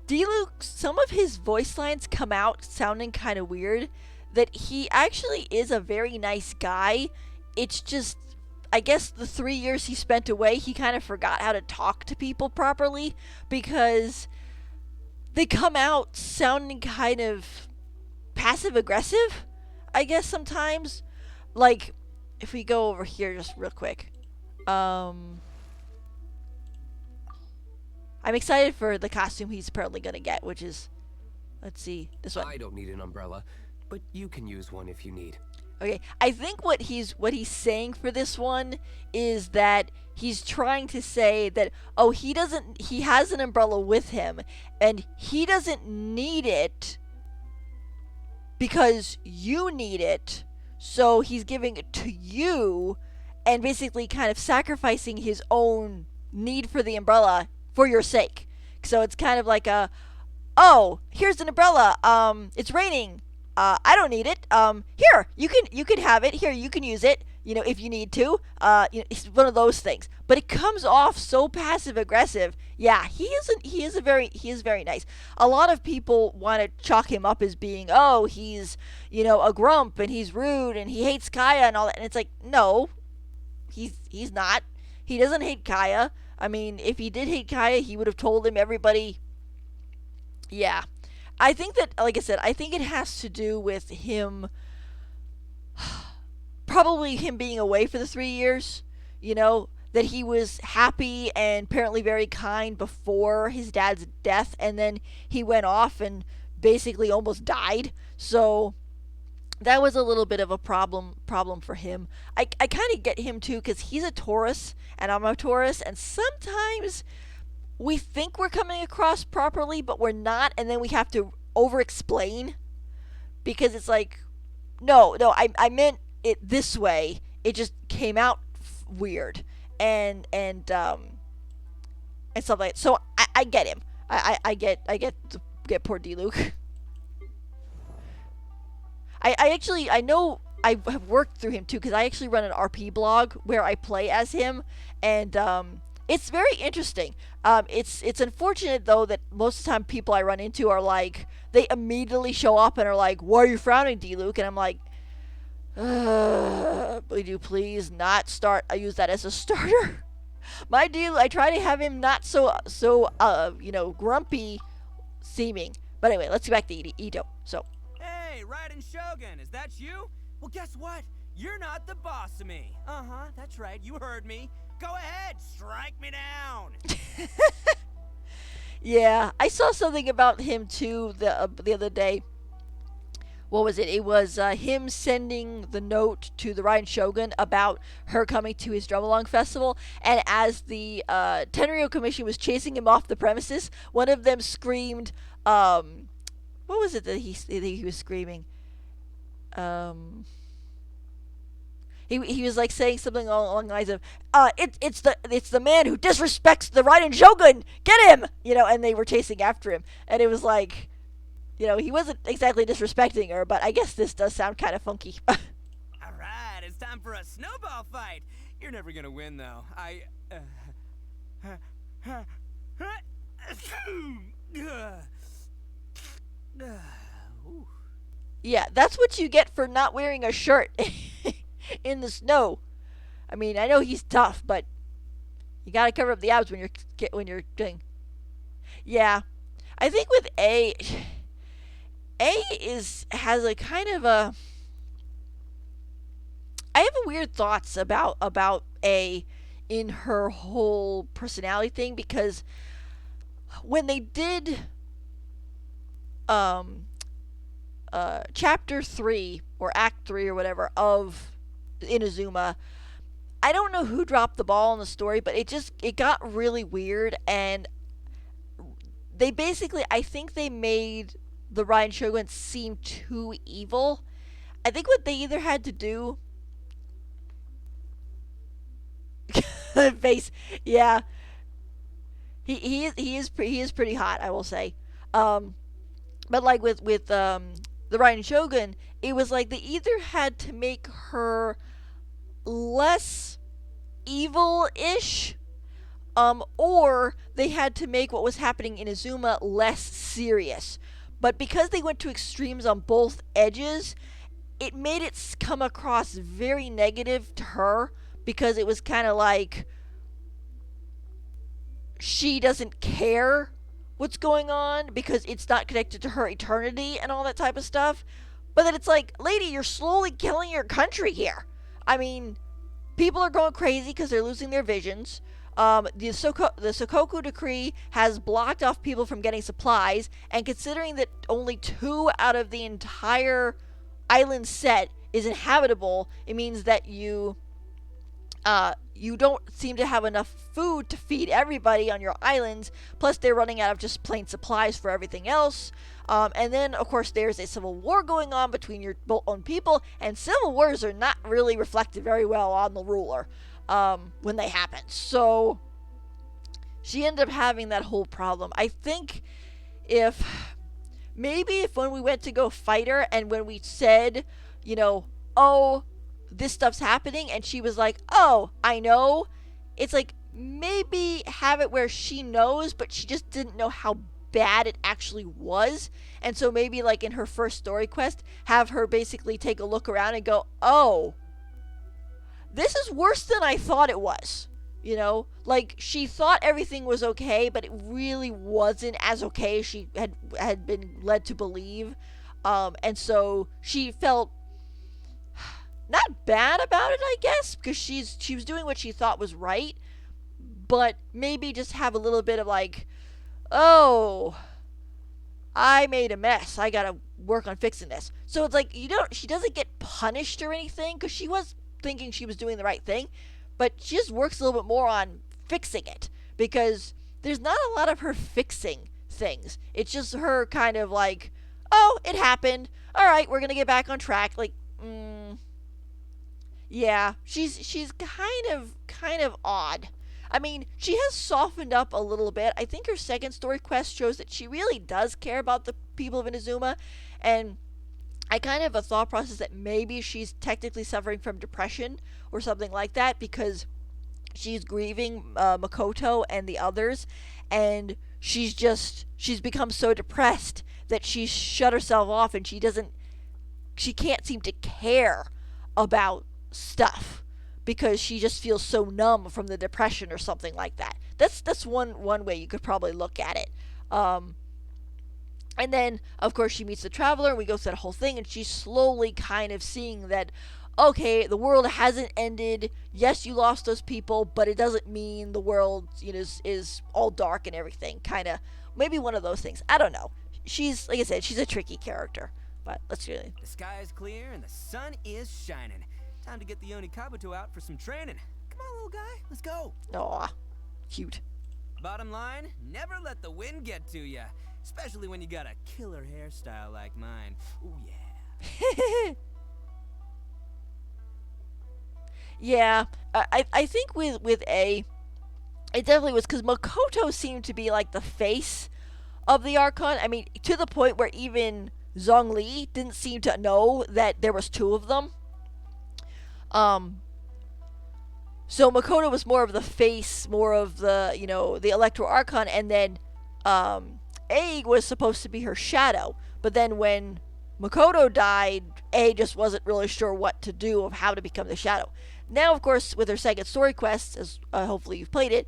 Speaker 1: D-Luke, some of his voice lines come out sounding kind of weird. That he actually is a very nice guy. It's just, I guess the 3 years he spent away, he kind of forgot how to talk to people properly because they come out sounding kind of passive-aggressive, I guess, sometimes. Like, if we go over here just real quick. I'm excited for the costume he's apparently going to get, which is, let's see, this one.
Speaker 5: I don't need an umbrella, but you can use one if you need.
Speaker 1: Okay, I think what he's saying for this one is that he's trying to say that he has an umbrella with him and he doesn't need it because you need it, so he's giving it to you and basically kind of sacrificing his own need for the umbrella for your sake. So it's kind of like here's an umbrella, it's raining, I don't need it, here, you can have it, here, you can use it, if you need to, it's one of those things. But it comes off so passive aggressive. Yeah, he is very nice. A lot of people want to chalk him up as being, he's, a grump and he's rude and he hates Kaya and all that, and it's like, no, he's not. He doesn't hate Kaya. I mean, if he did hate Kaya, he would have told everybody. Yeah. I think that, like I said, I think it has to do with him, probably him being away for the 3 years, that he was happy and apparently very kind before his dad's death, and then he went off and basically almost died. So that was a little bit of a problem for him. I kind of get him too, because he's a Taurus and I'm a Taurus, and sometimes we think we're coming across properly, but we're not, and then we have to over-explain because it's like, no, I meant it this way. It just came out weird and stuff like that. So I get him. I get poor D-Luke. I know I have worked through him too, because I actually run an RP blog where I play as him, and it's very interesting. It's unfortunate though that most of the time people I run into are like, they immediately show up and are like, "Why are you frowning, D-Luke?" And I'm like, would you please not start? I use that as a starter. My D-Luke, I try to have him not so grumpy seeming. But anyway, let's get back to Itto. So.
Speaker 2: Hey, Raiden Shogun, is that you? Well, guess what? You're not the boss of me. Uh-huh, that's right, you heard me. Go ahead, strike me down.
Speaker 1: Yeah, I saw something about him too the other day. What was it? It was him sending the note to the Raiden Shogun about her coming to his Drum-Along Festival, and as the Tenryo Commission was chasing him off the premises, one of them screamed, what was it that he was screaming? he was like saying something along the lines of, it's the man who disrespects the Raiden Shogun. Get him, and they were chasing after him, and it was like, he wasn't exactly disrespecting her, but I guess this does sound kind of funky.
Speaker 2: All right, it's time for a snowball fight. You're never gonna win, though.
Speaker 1: Yeah, that's what you get for not wearing a shirt in the snow. I mean, I know he's tough, but you gotta cover up the abs when you're doing. Yeah, I think with A has a kind of a. I have weird thoughts about A in her whole personality thing, because when they did chapter 3 or act 3 or whatever of Inazuma, I don't know who dropped the ball in the story, but it got really weird, and they basically, I think they made the Raiden Shogun seem too evil. I think what they either had to do face, yeah, he is pretty hot, I will say. But like with the Raiden Shogun, it was like they either had to make her less evil-ish, or they had to make what was happening in Izuma less serious. But because they went to extremes on both edges, it made it come across very negative to her, because it was kind of like she doesn't care what's going on because it's not connected to her eternity and all that type of stuff. But then it's like, lady, you're slowly killing your country here. I mean, people are going crazy because they're losing their visions. The Sokoku Decree has blocked off people from getting supplies, and considering that only 2 out of the entire island set is inhabitable, it means that you don't seem to have enough food to feed everybody on your islands, plus they're running out of just plain supplies for everything else. And then, of course, there's a civil war going on between your own people, and civil wars are not really reflected very well on the ruler when they happen. So she ended up having that whole problem. I think if when we went to go fight her, and when we said, oh, this stuff's happening, and she was like, oh, I know, it's like, maybe have it where she knows, but she just didn't know how bad it actually was. And so maybe like in her first story quest, have her basically take a look around and go, oh, this is worse than I thought it was. Like, she thought everything was okay, but it really wasn't as okay as she had been led to believe. And so she felt not bad about it, I guess, because she was doing what she thought was right, but maybe just have a little bit of like, oh, I made a mess, I gotta work on fixing this. So it's like, she doesn't get punished or anything, because she was thinking she was doing the right thing, but she just works a little bit more on fixing it, because there's not a lot of her fixing things. It's just her kind of like, oh, it happened, alright, we're gonna get back on track. Like, yeah, she's kind of odd. I mean, she has softened up a little bit. I think her second story quest shows that she really does care about the people of Inazuma, and I kind of have a thought process that maybe she's technically suffering from depression or something like that, because she's grieving Makoto and the others, and she's become so depressed that she's shut herself off, and she can't seem to care about stuff because she just feels so numb from the depression or something like that. That's one way you could probably look at it. And then, of course, she meets the Traveler, and we go through that whole thing, and she's slowly kind of seeing that, okay, the world hasn't ended. Yes, you lost those people, but it doesn't mean the world, is all dark and everything. Kind of, maybe one of those things. I don't know. She's, like I said, she's a tricky character. But let's really.
Speaker 2: The sky is clear and the sun is shining. Time to get the Oni Kabuto out for some training. Come on, little guy, let's go.
Speaker 1: Aw, cute.
Speaker 2: Bottom line, never let the wind get to ya. Especially when you got a killer hairstyle like mine. Ooh, yeah.
Speaker 1: Yeah, I think with A, it definitely was because Makoto seemed to be like the face of the Archon. I mean, to the point where even Zhongli didn't seem to know that there was two of them. Um, so Makoto was more of the face, more of the the Electro Archon, and then A was supposed to be her shadow. But then when Makoto died, A just wasn't really sure what to do of how to become the shadow. Now, of course, with her second story quest, as hopefully you've played it,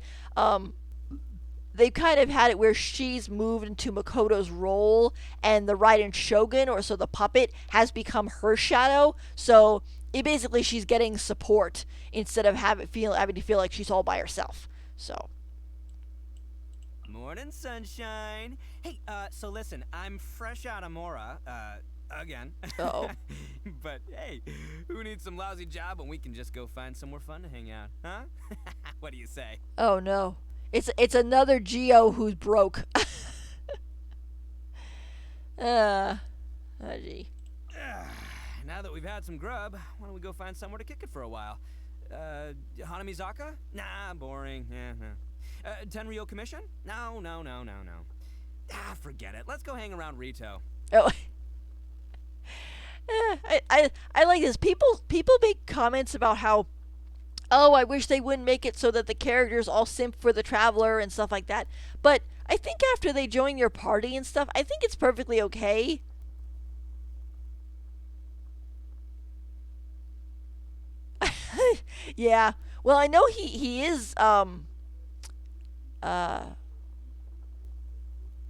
Speaker 1: they've kind of had it where she's moved into Makoto's role, and the Raiden Shogun, or so the puppet, has become her shadow. So it basically she's getting support instead of having to feel like she's all by herself. So.
Speaker 2: Morning, sunshine. Hey, so listen, I'm fresh out of Mora, again.
Speaker 1: Uh-oh.
Speaker 2: But hey, who needs some lousy job when we can just go find somewhere fun to hang out, huh? What do you say?
Speaker 1: Oh no. It's another Geo who's broke. Oh gee.
Speaker 2: Now that we've had some grub, why don't we go find somewhere to kick it for a while? Hanamizaka? Nah, boring. Tenryo Commission? No. Forget it. Let's go hang around Rito.
Speaker 1: Oh. I like this. People make comments about how, oh, I wish they wouldn't make it so that the characters all simp for the Traveler and stuff like that. But I think after they join your party and stuff, I think it's perfectly okay. Yeah. Well, I know he is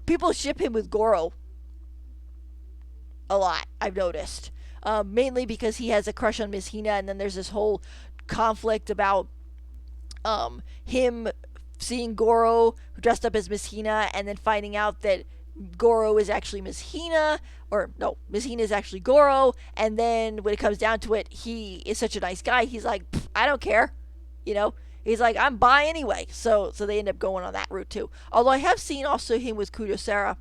Speaker 1: people ship him with Gorou a lot, I've noticed. Mainly because he has a crush on Miss Hina, and then there's this whole conflict about him seeing Gorou dressed up as Miss Hina, and then finding out that Gorou is actually Miss Hina, or no, Miss Hina is actually Gorou, and then when it comes down to it, he is such a nice guy, he's like, I don't care, he's like, I'm bi anyway, so they end up going on that route too. Although I have seen also him with Kudo Sara.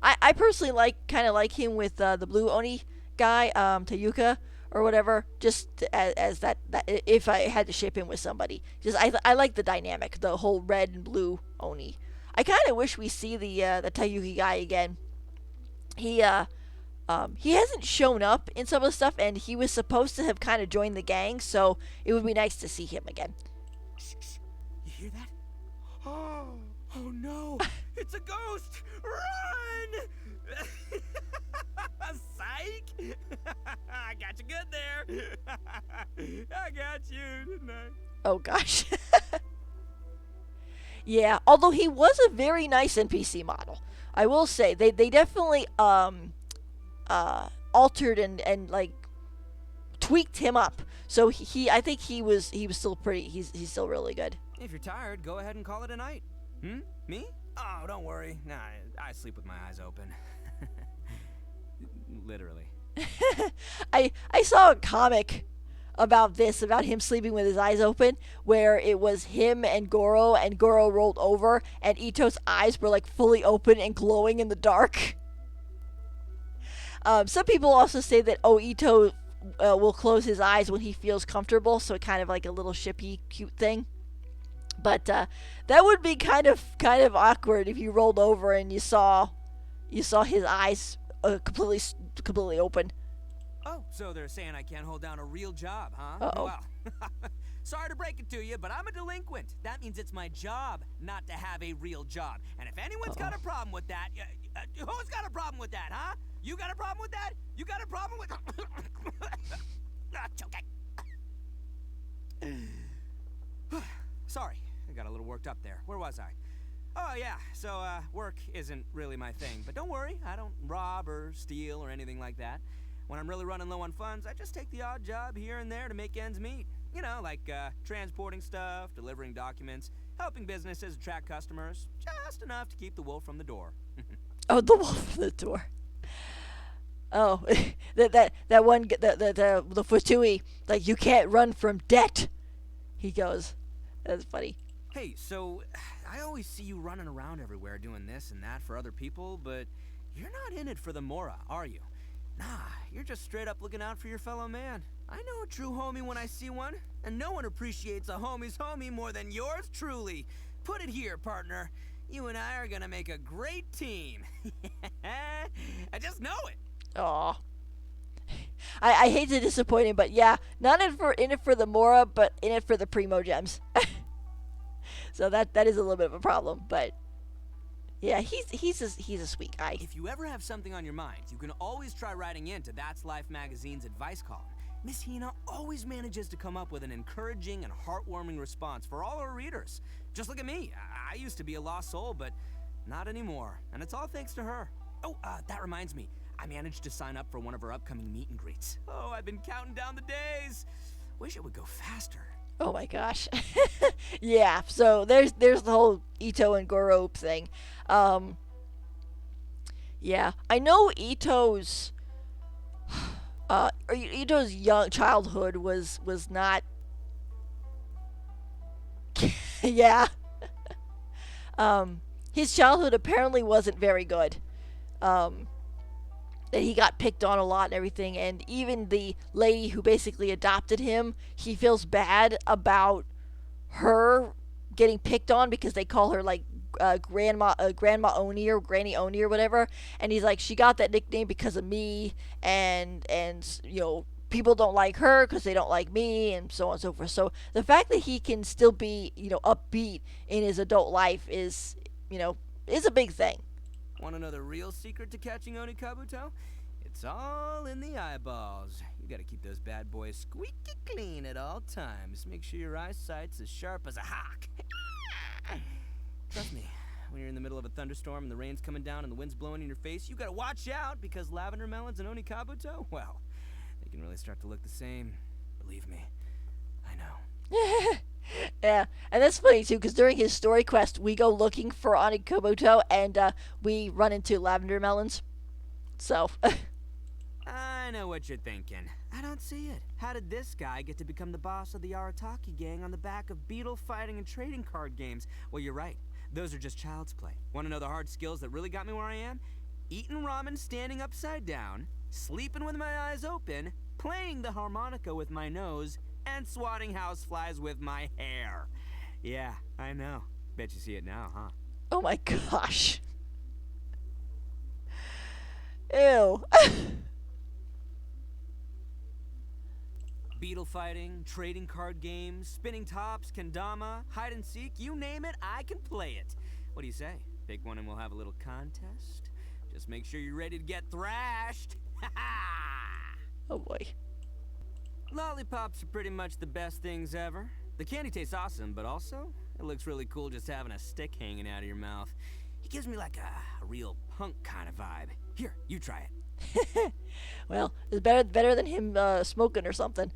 Speaker 1: I personally kind of like him with the blue Oni guy, Tayuka or whatever. Just as that if I had to ship him with somebody, just I like the dynamic, the whole red and blue Oni. I kind of wish we see the Tayuki guy again. He hasn't shown up in some of the stuff, and he was supposed to have kind of joined the gang, so it would be nice to see him again.
Speaker 2: Shh. You hear that? Oh no! It's a ghost! Run! Psych! I got you good there. I got you, didn't I?
Speaker 1: Oh gosh. Yeah, although he was a very nice NPC model, I will say they definitely altered and like tweaked him up. So I think he was still he's still really good.
Speaker 2: If you're tired, go ahead and call it a night. Me? Oh, don't worry. Nah, I sleep with my eyes open. Literally.
Speaker 1: I saw a comic about him sleeping with his eyes open, where it was him and Gorou rolled over, and Itto's eyes were like fully open and glowing in the dark. Some people also say that Itto will close his eyes when he feels comfortable, so kind of like a little shippy cute thing. But that would be kind of awkward if you rolled over and you saw his eyes completely open.
Speaker 2: Oh, so they're saying I can't hold down a real job, huh?
Speaker 1: Uh-oh.
Speaker 2: Well, sorry to break it to you, but I'm a delinquent. That means it's my job not to have a real job. And if anyone's got a problem with that, who's got a problem with that, huh? You got a problem with that? You got a problem with... Okay. Sorry, I got a little worked up there. Where was I? Oh, yeah, so, work isn't really my thing. But don't worry, I don't rob or steal or anything like that. When I'm really running low on funds, I just take the odd job here and there to make ends meet. You know, like, transporting stuff, delivering documents, helping businesses attract customers. Just enough to keep the wolf from the door.
Speaker 1: Oh, the wolf from the door. Oh, that one, the Futui, like, you can't run from debt, he goes. That's funny.
Speaker 2: Hey, so, I always see you running around everywhere doing this and that for other people, but you're not in it for the Mora, are you? Nah, you're just straight up looking out for your fellow man. I know a true homie when I see one, and no one appreciates a homie's homie more than yours truly. Put it here, partner. You and I are gonna make a great team. I just know it.
Speaker 1: Aw. I hate to disappoint him, but yeah, not in it for the Mora, but in it for the Primo Gems. So that is a little bit of a problem, but yeah, he's a sweet guy.
Speaker 2: If you ever have something on your mind, you can always try writing into That's Life magazine's advice column. Miss Hina always manages to come up with an encouraging and heartwarming response for all her readers. Just look at me. I used to be a lost soul, but not anymore. And it's all thanks to her. Oh, that reminds me. I managed to sign up for one of her upcoming meet and greets. Oh, I've been counting down the days. Wish it would go faster.
Speaker 1: Oh my gosh. Yeah, so there's the whole Itto and Gorou thing. Yeah, I know Itto's young childhood was not yeah. His childhood apparently wasn't very good. That he got picked on a lot and everything, and even the lady who basically adopted him, he feels bad about her getting picked on because they call her like Grandma Oni or Granny Oni or whatever, and he's like, she got that nickname because of me, and you know, people don't like her because they don't like me, and so on and so forth. So the fact that he can still be, you know, upbeat in his adult life is, you know, is a big thing.
Speaker 2: Want to know the real secret to catching Oni Kabuto? It's all in the eyeballs. You gotta keep those bad boys squeaky clean at all times. Make sure your eyesight's as sharp as a hawk. Trust me, when you're in the middle of a thunderstorm and the rain's coming down and the wind's blowing in your face, you gotta watch out, because lavender melons and Oni Kabuto, well, they can really start to look the same. Believe me, I know.
Speaker 1: Yeah, and that's funny too, because during his story quest, we go looking for Oni Kabuto, and we run into lavender melons. So.
Speaker 2: I know what you're thinking. I don't see it. How did this guy get to become the boss of the Arataki gang on the back of beetle fighting and trading card games? Well, you're right. Those are just child's play. Want to know the hard skills that really got me where I am? Eating ramen standing upside down, sleeping with my eyes open, playing the harmonica with my nose, and swatting houseflies with my hair. Yeah, I know. Bet you see it now, huh?
Speaker 1: Oh my gosh. Ew.
Speaker 2: Beetle fighting, trading card games, spinning tops, kendama, hide and seek, you name it, I can play it. What do you say? Pick one and we'll have a little contest? Just make sure you're ready to get thrashed. Ha ha!
Speaker 1: Oh boy.
Speaker 2: Lollipops are pretty much the best things ever. The candy tastes awesome, but also, it looks really cool just having a stick hanging out of your mouth. It gives me like a real punk kind of vibe. Here, you try it.
Speaker 1: Well, it's better than him smoking or something.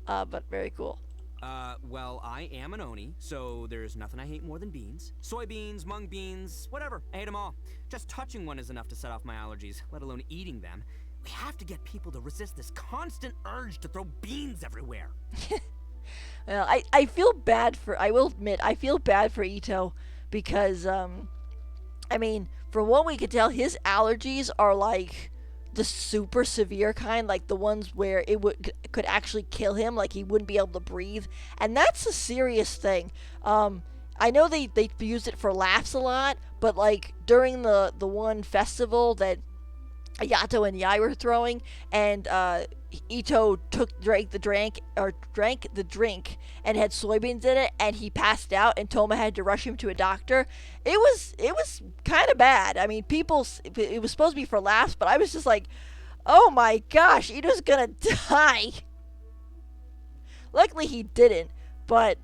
Speaker 1: But very cool.
Speaker 2: Well, I am an Oni, so there's nothing I hate more than beans. Soybeans, mung beans, whatever. I hate them all. Just touching one is enough to set off my allergies, let alone eating them. We have to get people to resist this constant urge to throw beans everywhere.
Speaker 1: Well, I feel bad for, I will admit, I feel bad for Itto because, I mean, from what we could tell, his allergies are like the super severe kind, like the ones where it could actually kill him, like he wouldn't be able to breathe, and that's a serious thing. I know they used it for laughs a lot, but like during the one festival that Yato and Yai were throwing, and Itto drank the drink and had soybeans in it, and he passed out, and Toma had to rush him to a doctor. It was kind of bad. I mean, it was supposed to be for laughs, but I was just like, oh my gosh, Itto's gonna die. Luckily he didn't, but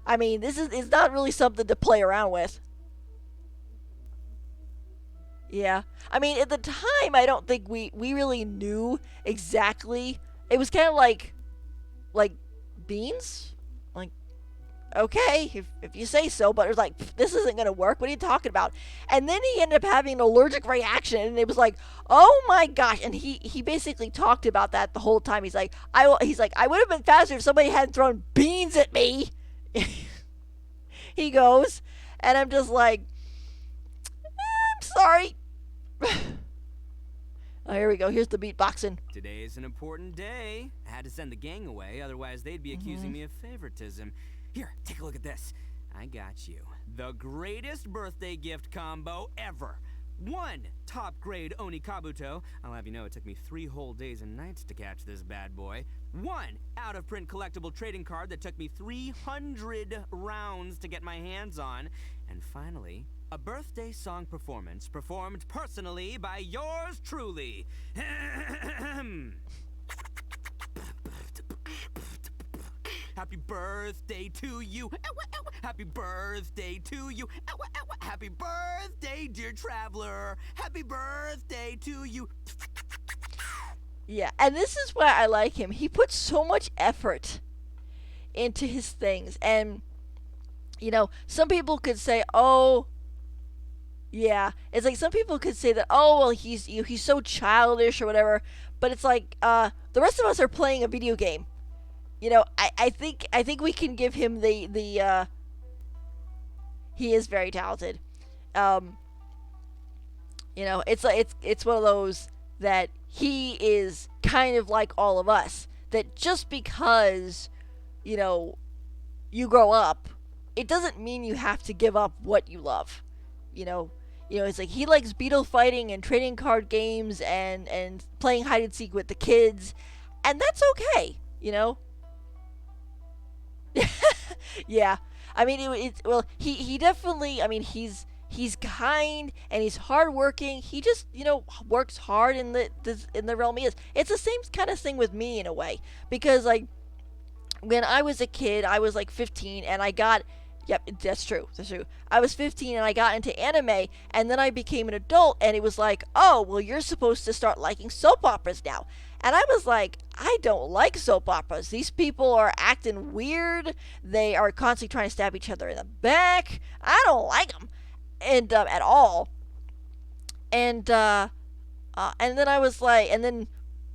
Speaker 1: I mean, it's not really something to play around with. Yeah. I mean, at the time, I don't think we really knew exactly. It was kind of like beans? Like, okay, if you say so, but it was like, this isn't going to work. What are you talking about? And then he ended up having an allergic reaction, and it was like, oh my gosh. And he basically talked about that the whole time. He's like, I would have been faster if somebody hadn't thrown beans at me. He goes, and I'm just like, I'm sorry. Oh, here we go. Here's the beatboxing.
Speaker 2: Today is an important day. I had to send the gang away, otherwise they'd be accusing me of favoritism. Here, take a look at this. I got you. The greatest birthday gift combo ever. 1 top-grade Oni Kabuto. I'll have you know it took me 3 whole days and nights to catch this bad boy. 1 out-of-print collectible trading card that took me 300 rounds to get my hands on. And finally, a birthday song performance performed personally by yours truly. Happy birthday to you. Happy birthday to you. Happy birthday, dear traveler. Happy birthday to you.
Speaker 1: Yeah, and this is why I like him. He puts so much effort into his things. And, you know, some people could say, oh, yeah. It's like some people could say that, oh, well, he's so childish or whatever. But it's like, the rest of us are playing a video game. You know, I think we can give him the he is very talented. You know, it's one of those that he is kind of like all of us. That just because, you know, you grow up, it doesn't mean you have to give up what you love. You know, it's like he likes beetle fighting and trading card games and playing hide and seek with the kids, and that's okay. You know. Yeah, I mean, he definitely. I mean, he's kind and he's hardworking. He just, you know, works hard in the realm he is. It's the same kind of thing with me in a way, because like when I was a kid, I was like 15 and I got. Yep, that's true. I was 15 and I got into anime, and then I became an adult, and it was like, oh, well, you're supposed to start liking soap operas now. And I was like, I don't like soap operas. These people are acting weird. They are constantly trying to stab each other in the back. I don't like them, and at all. And then I was like, and then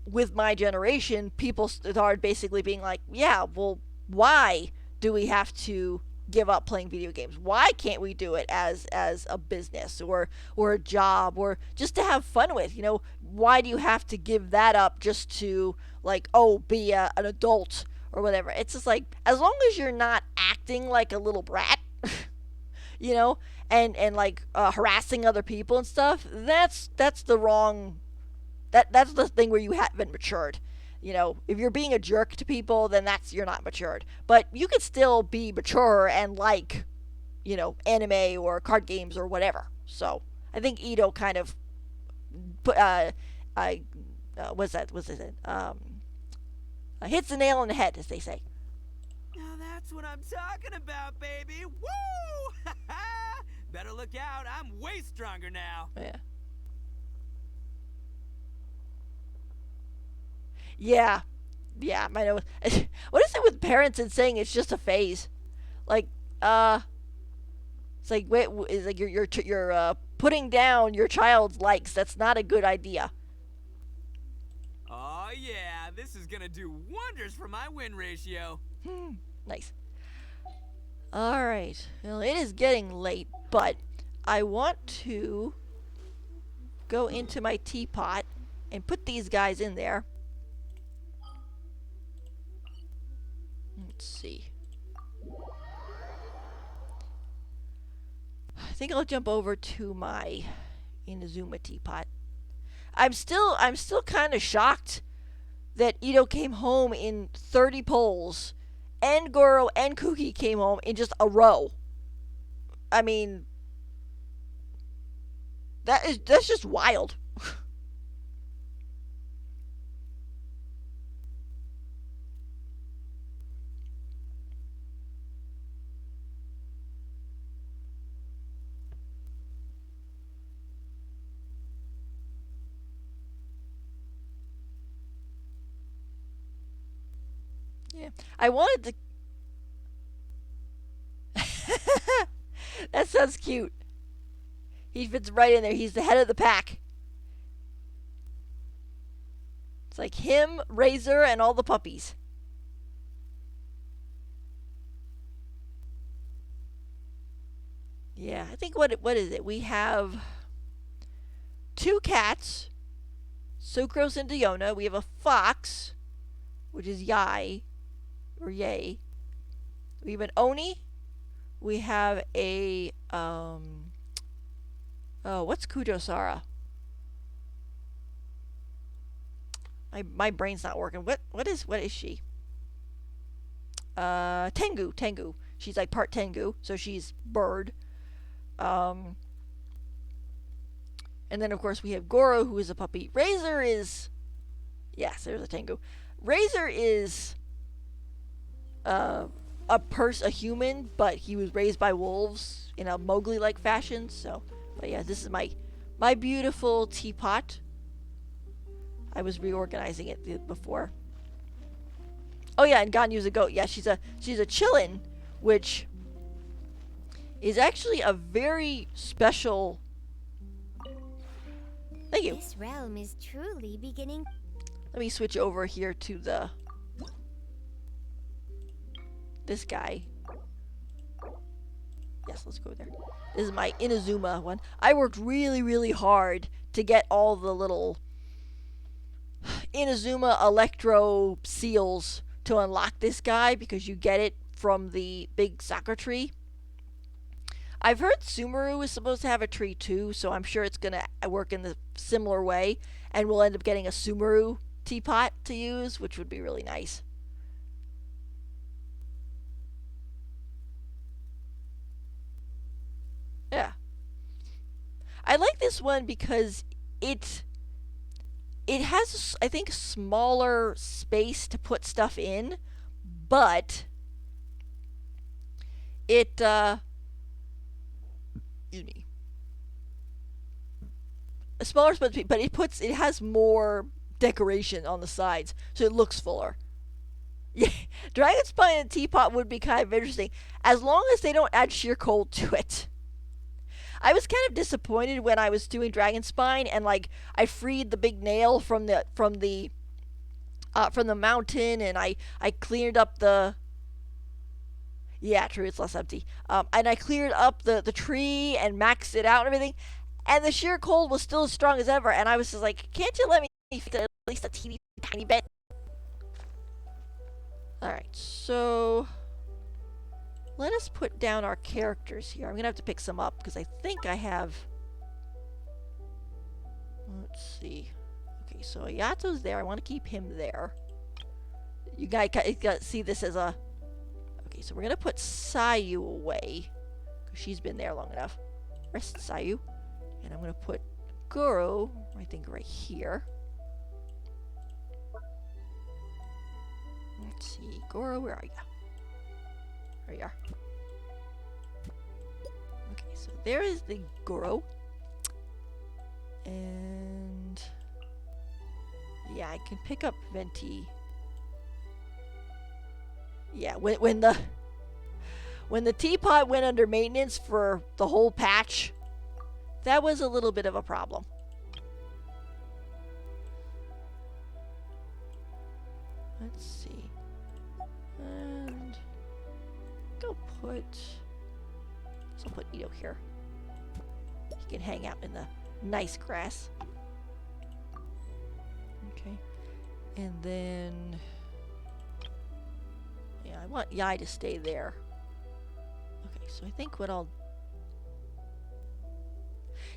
Speaker 1: with my generation, people started basically being like, yeah, well, why do we have to give up playing video games? Why can't we do it as a business or a job or just to have fun with? You know, why do you have to give that up just to like, oh, be an adult or whatever? It's just like, as long as you're not acting like a little brat, you know, and like harassing other people and stuff, that's the wrong, that's the thing where you haven't matured. You know, if you're being a jerk to people, then you're not matured. But you could still be mature and like, you know, anime or card games or whatever. So I think Itto kind of put, hits the nail on the head, as they say.
Speaker 2: Now that's what I'm talking about, baby. Woo! Better look out. I'm way stronger now.
Speaker 1: Yeah. Yeah, I know. What is it with parents and saying it's just a phase? Like, it's like, wait, it's like you're putting down your child's likes. That's not a good idea.
Speaker 2: Oh yeah, this is gonna do wonders for my win ratio.
Speaker 1: Nice. All right. Well, it is getting late, but I want to go into my teapot and put these guys in there. Let's see. I think I'll jump over to my Inazuma teapot. I'm still kind of shocked that Itto came home in 30 polls, and Gorou and Kuki came home in just a row. I mean, that's just wild. Yeah, I wanted to. That sounds cute. He fits right in there. He's the head of the pack. It's like him, Razor, and all the puppies. Yeah, I think what is it? We have 2 cats. Sucrose and Diona. We have a fox, which is Yai, or Yay. We have an Oni. We have a, what's Kujosara? My brain's not working. What is she? Tengu. She's like part Tengu, so she's bird. And then of course we have Gorou, who is a puppy. Razor is, yes, there's a Tengu. Razor is a human, but he was raised by wolves in a Mowgli-like fashion. So, but yeah, this is my beautiful teapot. I was reorganizing it before. Oh yeah, and Ganyu's a goat. Yeah, she's a chillin, which is actually a very special. Thank you.
Speaker 6: This realm is truly beginning.
Speaker 1: Let me switch over here to this guy. Yes, let's go there. This is my Inazuma one. I worked really, really hard to get all the little Inazuma Electro seals to unlock this guy, because you get it from the big sakura tree. I've heard Sumeru is supposed to have a tree too, so I'm sure it's gonna work in the similar way, and we'll end up getting a Sumeru teapot to use, which would be really nice. Yeah. I like this one because it has, I think, smaller space to put stuff in, but it, excuse me, a smaller space, but it has more decoration on the sides, so it looks fuller. Yeah, Dragon Spine and Teapot would be kind of interesting, as long as they don't add sheer cold to it. I was kind of disappointed when I was doing Dragon Spine and like I freed the big nail from the mountain, and I cleared up the, yeah, true, it's less empty. And I cleared up the tree and maxed it out and everything, and the sheer cold was still as strong as ever, and I was just like, can't you let me fix it at least a teeny tiny bit? Alright, so let us put down our characters here. I'm going to have to pick some up because I think I have, let's see. Okay, so Ayato's there. I want to keep him there. You guys got to see this as a, okay, so we're going to put Sayu away because she's been there long enough. Rest Sayu. And I'm going to put Gorou, I think, right here. Let's see. Gorou, where are you? There you are. Okay, so there is the Gorou. And yeah, I can pick up Venti. Yeah, when the teapot went under maintenance for the whole patch, that was a little bit of a problem. Let's see. And go put, so I'll put Itto here. He can hang out in the nice grass. Okay. And then, yeah, I want Yai to stay there. Okay, so I think what I'll,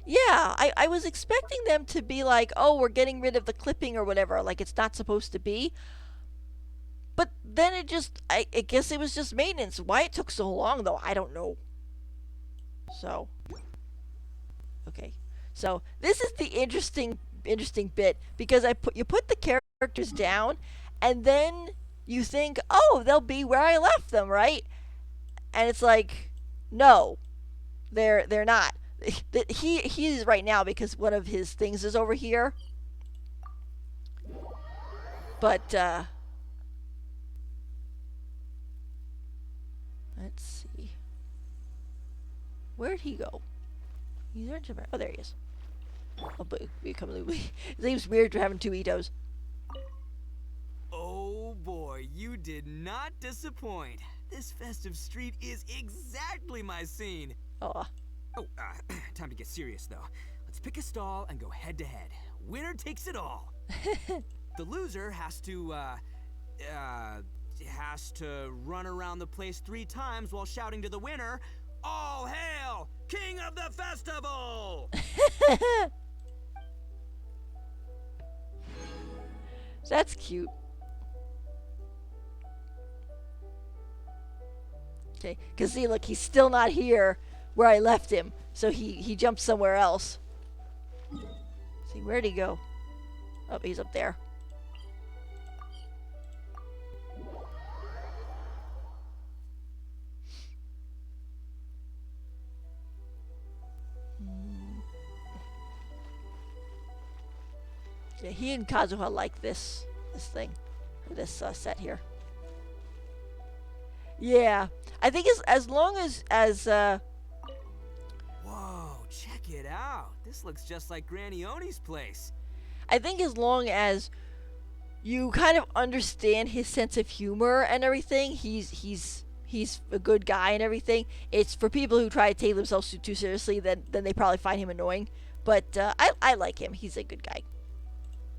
Speaker 1: yeah, I was expecting them to be like, oh, we're getting rid of the clipping or whatever, like it's not supposed to be. But then it just, I guess it was just maintenance. Why it took so long, though, I don't know. So, okay. So, this is the interesting bit, because you put the characters down, and then you think, oh, they'll be where I left them, right? And it's like, no, they're not. He is right now because one of his things is over here. But, let's see. Where'd he go? He's in Japan. Oh, there he is. Oh, but it seems weird to having two Ittos.
Speaker 7: Oh boy, you did not disappoint. This festive street is exactly my scene.
Speaker 1: Aw.
Speaker 7: Oh, time to get serious though. Let's pick a stall and go head to head. Winner takes it all. The loser has to run around the place 3 times while shouting to the winner, "All hail, King of the Festival!"
Speaker 1: That's cute. Okay, because see, look, he's still not here where I left him, so he jumped somewhere else. See, where'd he go? Oh, he's up there. Yeah, he and Kazuha like this thing, or this set here. Yeah, I think as long as
Speaker 7: Whoa, check it out. This looks just like Granny Oni's place.
Speaker 1: I think as long as you kind of understand his sense of humor and everything, he's a good guy and everything. It's for people who try to take themselves too seriously, then they probably find him annoying. But I like him. He's a good guy.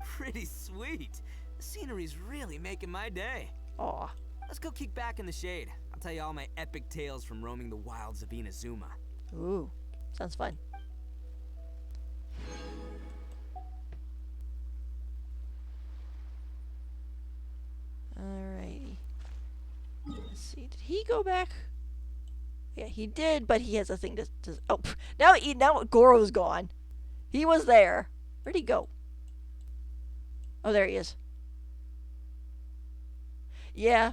Speaker 7: Pretty sweet. The scenery's really making my day.
Speaker 1: Aw.
Speaker 7: Let's go kick back in the shade. I'll tell you all my epic tales from roaming the wilds of Inazuma.
Speaker 1: Ooh, sounds fun. Alrighty. Let's see. Did he go back? Yeah, he did, but he has a thing to oh, now Gorou's gone. He was there. Where'd he go? Oh, there he is. Yeah.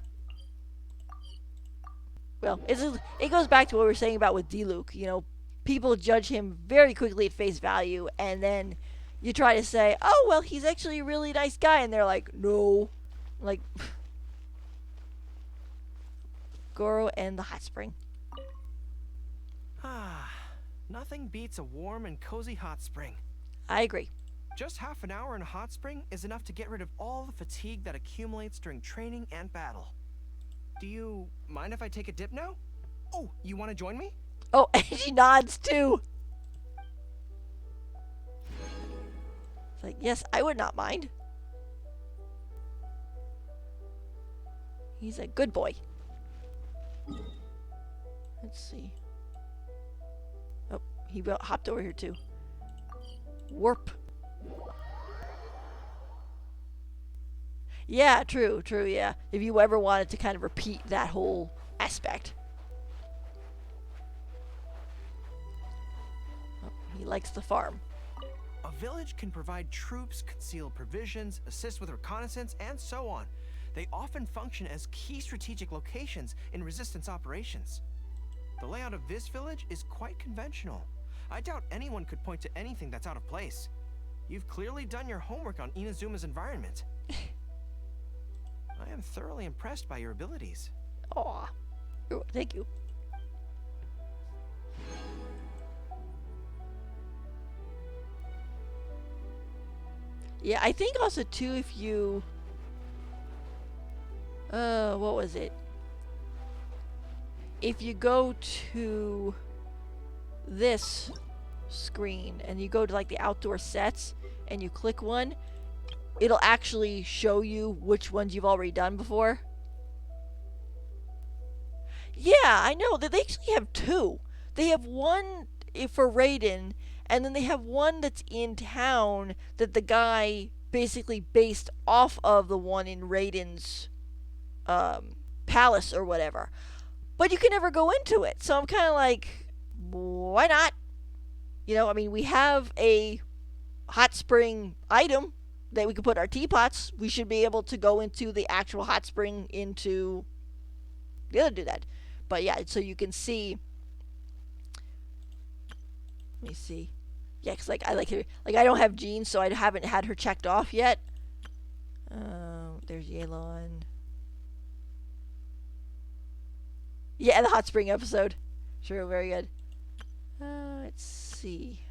Speaker 1: Well, it goes back to what we were saying about with D-Luke. You know, people judge him very quickly at face value, and then you try to say, oh, well, he's actually a really nice guy, and they're like, no. Like, Gorou and the hot spring.
Speaker 8: Ah, nothing beats a warm and cozy hot spring.
Speaker 1: I agree.
Speaker 8: Just half an hour in a hot spring is enough to get rid of all the fatigue that accumulates during training and battle. Do you mind if I take a dip now? Oh, you want to join me?
Speaker 1: Oh, and she nods too. It's like, yes, I would not mind. He's a good boy. Let's see. Oh, he hopped over here too. Warp. Yeah, true, yeah. If you ever wanted to kind of repeat that whole aspect. Oh, he likes the farm.
Speaker 8: A village can provide troops, conceal provisions, assist with reconnaissance, and so on. They often function as key strategic locations in resistance operations. The layout of this village is quite conventional. I doubt anyone could point to anything that's out of place. You've clearly done your homework on Inazuma's environment. I am thoroughly impressed by your abilities.
Speaker 1: Aw. Oh, thank you. Yeah, I think also too if you... what was it? If you go to this screen and you go to like the outdoor sets and you click one, it'll actually show you which ones you've already done before. Yeah, I know that they actually have 2. They have one for Raiden, and then they have one that's in town that the guy basically based off of the one in Raiden's palace or whatever. But you can never go into it, so I'm kind of like, why not? You know, I mean, we have a hot spring item that we can put our teapots. We should be able to go into the actual hot spring into the other do that. But yeah, so you can see. Let me see. Yeah, cause like I like her. Like I don't have Jean, so I haven't had her checked off yet. There's Yelan. Yeah, the hot spring episode. Sure, very good. Let's see.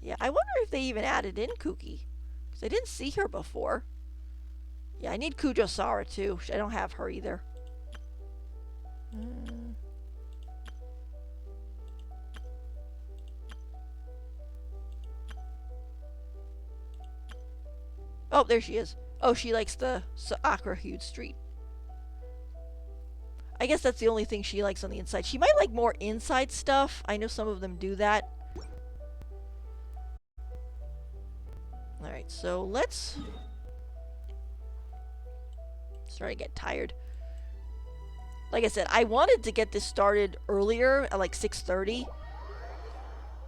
Speaker 1: Yeah, I wonder if they even added in Kuki. Because I didn't see her before. Yeah, I need Kujo-Sara too. I don't have her either. Oh, there she is. Oh, she likes the aqua-hued street. I guess that's the only thing she likes on the inside. She might like more inside stuff. I know some of them do that. Alright, so let's... starting to get tired. Like I said, I wanted to get this started earlier at like 6:30.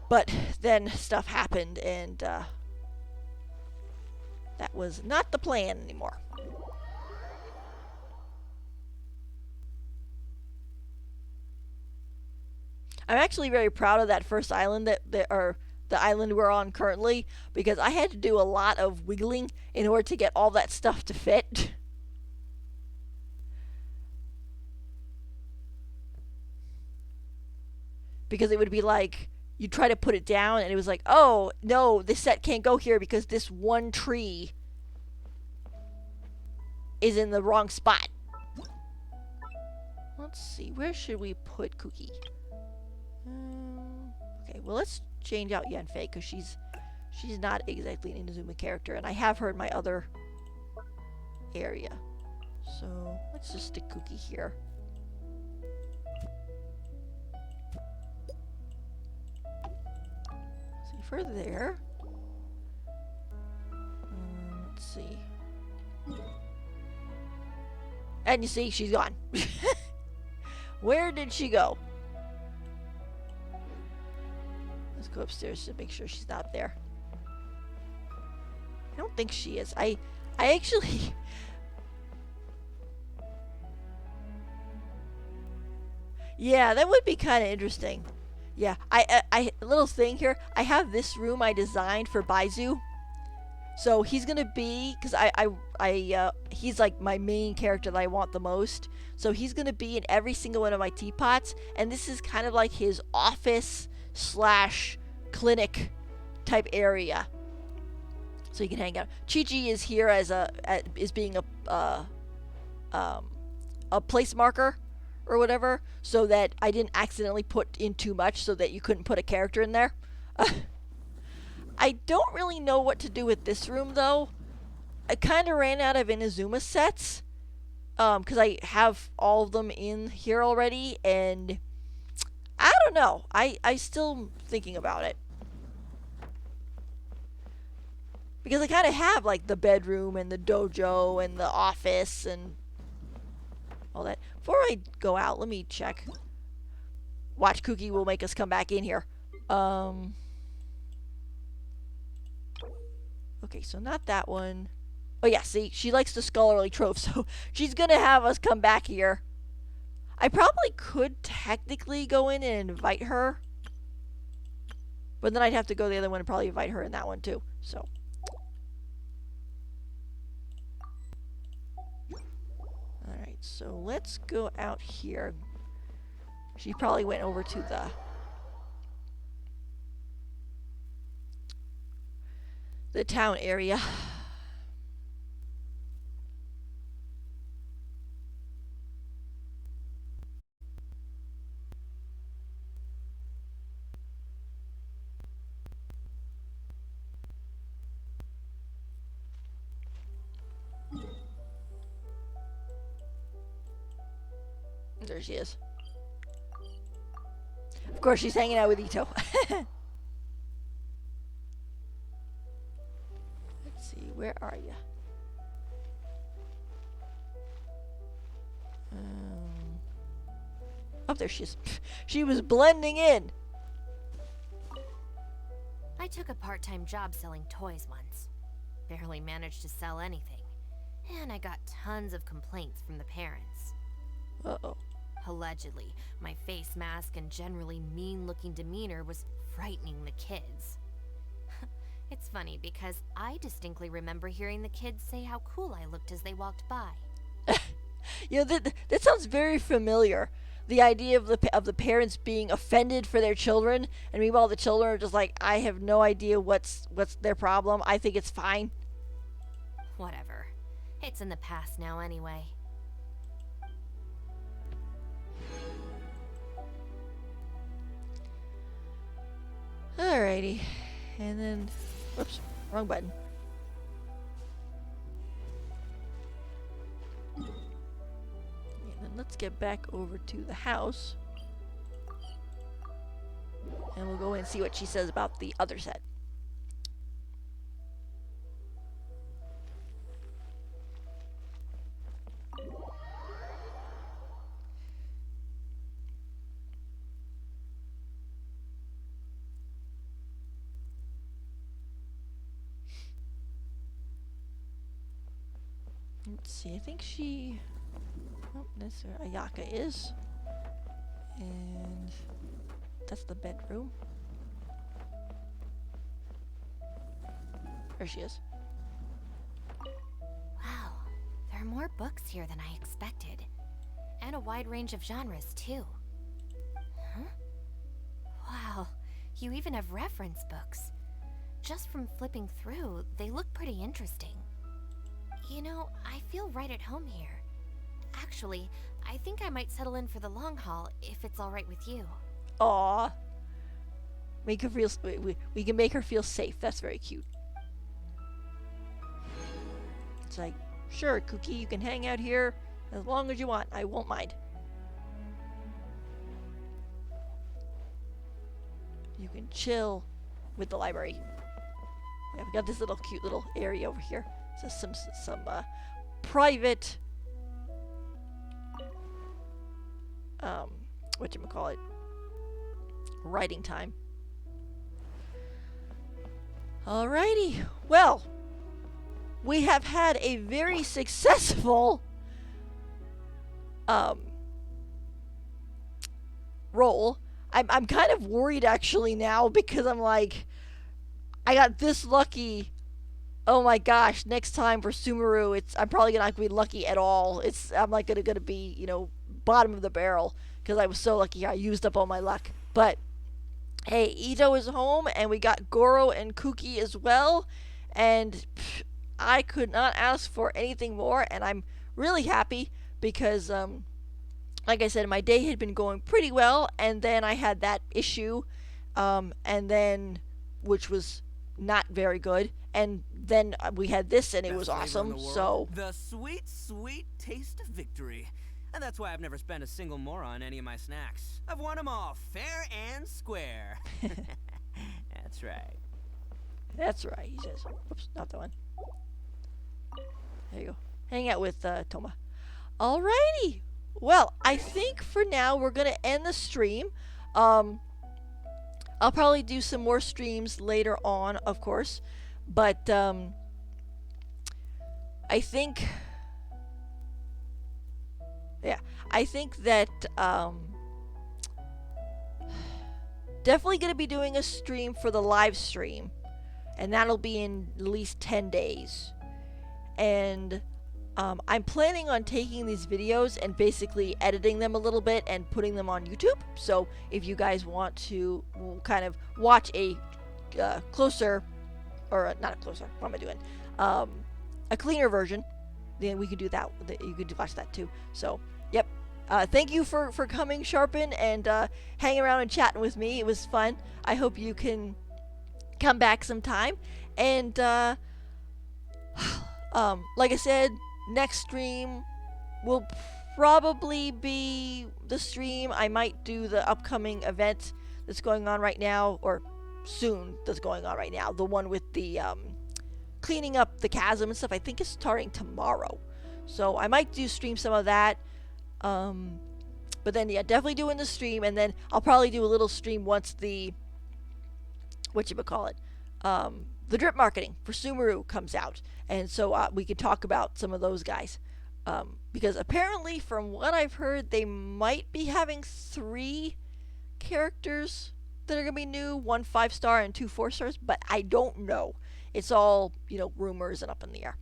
Speaker 1: But then stuff happened and that was not the plan anymore. I'm actually very proud of that first island or the island we're on currently, because I had to do a lot of wiggling in order to get all that stuff to fit. Because it would be like, you try to put it down and it was like, oh, no, this set can't go here because this one tree is in the wrong spot. Let's see, where should we put Kuki? Okay, well, let's change out Yanfei because she's not exactly an Inazuma character, and I have her in my other area. So let's just stick Kuki here. See, for there. Let's see. And you see, she's gone. Where did she go? Let's go upstairs to make sure she's not there. I don't think she is. I actually... yeah, that would be kind of interesting. Yeah, a little thing here. I have this room I designed for Baizu. So he's gonna be, because he's like my main character that I want the most. So he's gonna be in every single one of my teapots, and this is kind of like his office / clinic type area. So you can hang out. Chi-Chi is here as being a place marker or whatever, so that I didn't accidentally put in too much, so that you couldn't put a character in there. I don't really know what to do with this room, though. I kind of ran out of Inazuma sets, because I have all of them in here already, and I don't know. I still thinking about it. Because I kind of have, like, the bedroom and the dojo and the office and all that. Before I go out, let me check. Watch, Kuki will make us come back in here. Okay, so not that one. Oh yeah, see, she likes the scholarly trove, so she's gonna have us come back here. I probably could technically go in and invite her, but then I'd have to go the other one and probably invite her in that one too, so. Alright, so let's go out here. She probably went over to the town area. There she is. Of course, she's hanging out with Itto. Let's see, where are you? Oh, there she is. She was blending in.
Speaker 3: I took a part-time job selling toys once. Barely managed to sell anything. And I got tons of complaints from the parents.
Speaker 1: Uh-oh.
Speaker 3: Allegedly, my face mask and generally mean-looking demeanor was frightening the kids. It's funny because I distinctly remember hearing the kids say how cool I looked as they walked by.
Speaker 1: You know, that sounds very familiar. The idea of the parents being offended for their children, and meanwhile the children are just like, I have no idea what's their problem. I think it's fine.
Speaker 3: Whatever. It's in the past now anyway.
Speaker 1: Alrighty. And then, whoops, wrong button. let's get back over to the house. And we'll go in and see what she says about the other set. Let's see, I think she... Oh, that's where Ayaka is. And that's the bedroom. There she is.
Speaker 3: Wow, there are more books here than I expected. And a wide range of genres, too. Huh? Wow, you even have reference books. Just from flipping through, they look pretty interesting. You know, I feel right at home here. Actually, I think I might settle in for the long haul if it's alright with you.
Speaker 1: Aww. Make her feel... We can make her feel safe. That's very cute. It's like, sure, Kuki, you can hang out here as long as you want. I won't mind. You can chill with the library. Yeah, we got this little cute little area over here. So some private whatchamacallit, writing time. Alrighty, well, we have had a very successful roll. I'm kind of worried actually now because I'm like, I got this lucky. Oh my gosh, next time for Sumeru, I'm probably not gonna be lucky at all. I'm like gonna be, you know, bottom of the barrel because I was so lucky I used up all my luck. But hey, Itto is home and we got Gorou and Kuki as well, and I could not ask for anything more, and I'm really happy because like I said, my day had been going pretty well, and then I had that issue, and then which was not very good, and then we had this, and it was awesome. So
Speaker 7: the sweet, sweet taste of victory, and that's why I've never spent a single more on any of my snacks. I've won them all fair and square. That's right.
Speaker 1: That's right. He says, "Oops, not that one." There you go. Hang out with Toma. Alrighty. Well, I think for now we're gonna end the stream. I'll probably do some more streams later on, of course, but I think that definitely gonna be doing a stream for the live stream, and that'll be in at least 10 days. And I'm planning on taking these videos and basically editing them a little bit and putting them on YouTube. So if you guys want to kind of watch a closer, or not a closer, what am I doing? A cleaner version, then we could do that. You could watch that too. So, yep. Thank you for coming, Sharpen, and hanging around and chatting with me. It was fun. I hope you can come back sometime. And like I said, next stream will probably be the stream. I might do the upcoming event that's going on right now, or soon that's going on right now. The one with the cleaning up the chasm and stuff. I think it's starting tomorrow. So I might stream some of that. But then, yeah, definitely doing the stream. And then I'll probably do a little stream once the, the drip marketing for Sumeru comes out. And so we could talk about some of those guys. Because apparently, from what I've heard, they might be having 3 characters that are going to be new. 1 5-star and 2 4-stars. But I don't know. It's all, rumors and up in the air.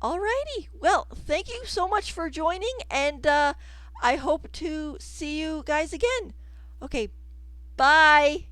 Speaker 1: Alrighty. Well, thank you so much for joining. And I hope to see you guys again. Okay. Bye.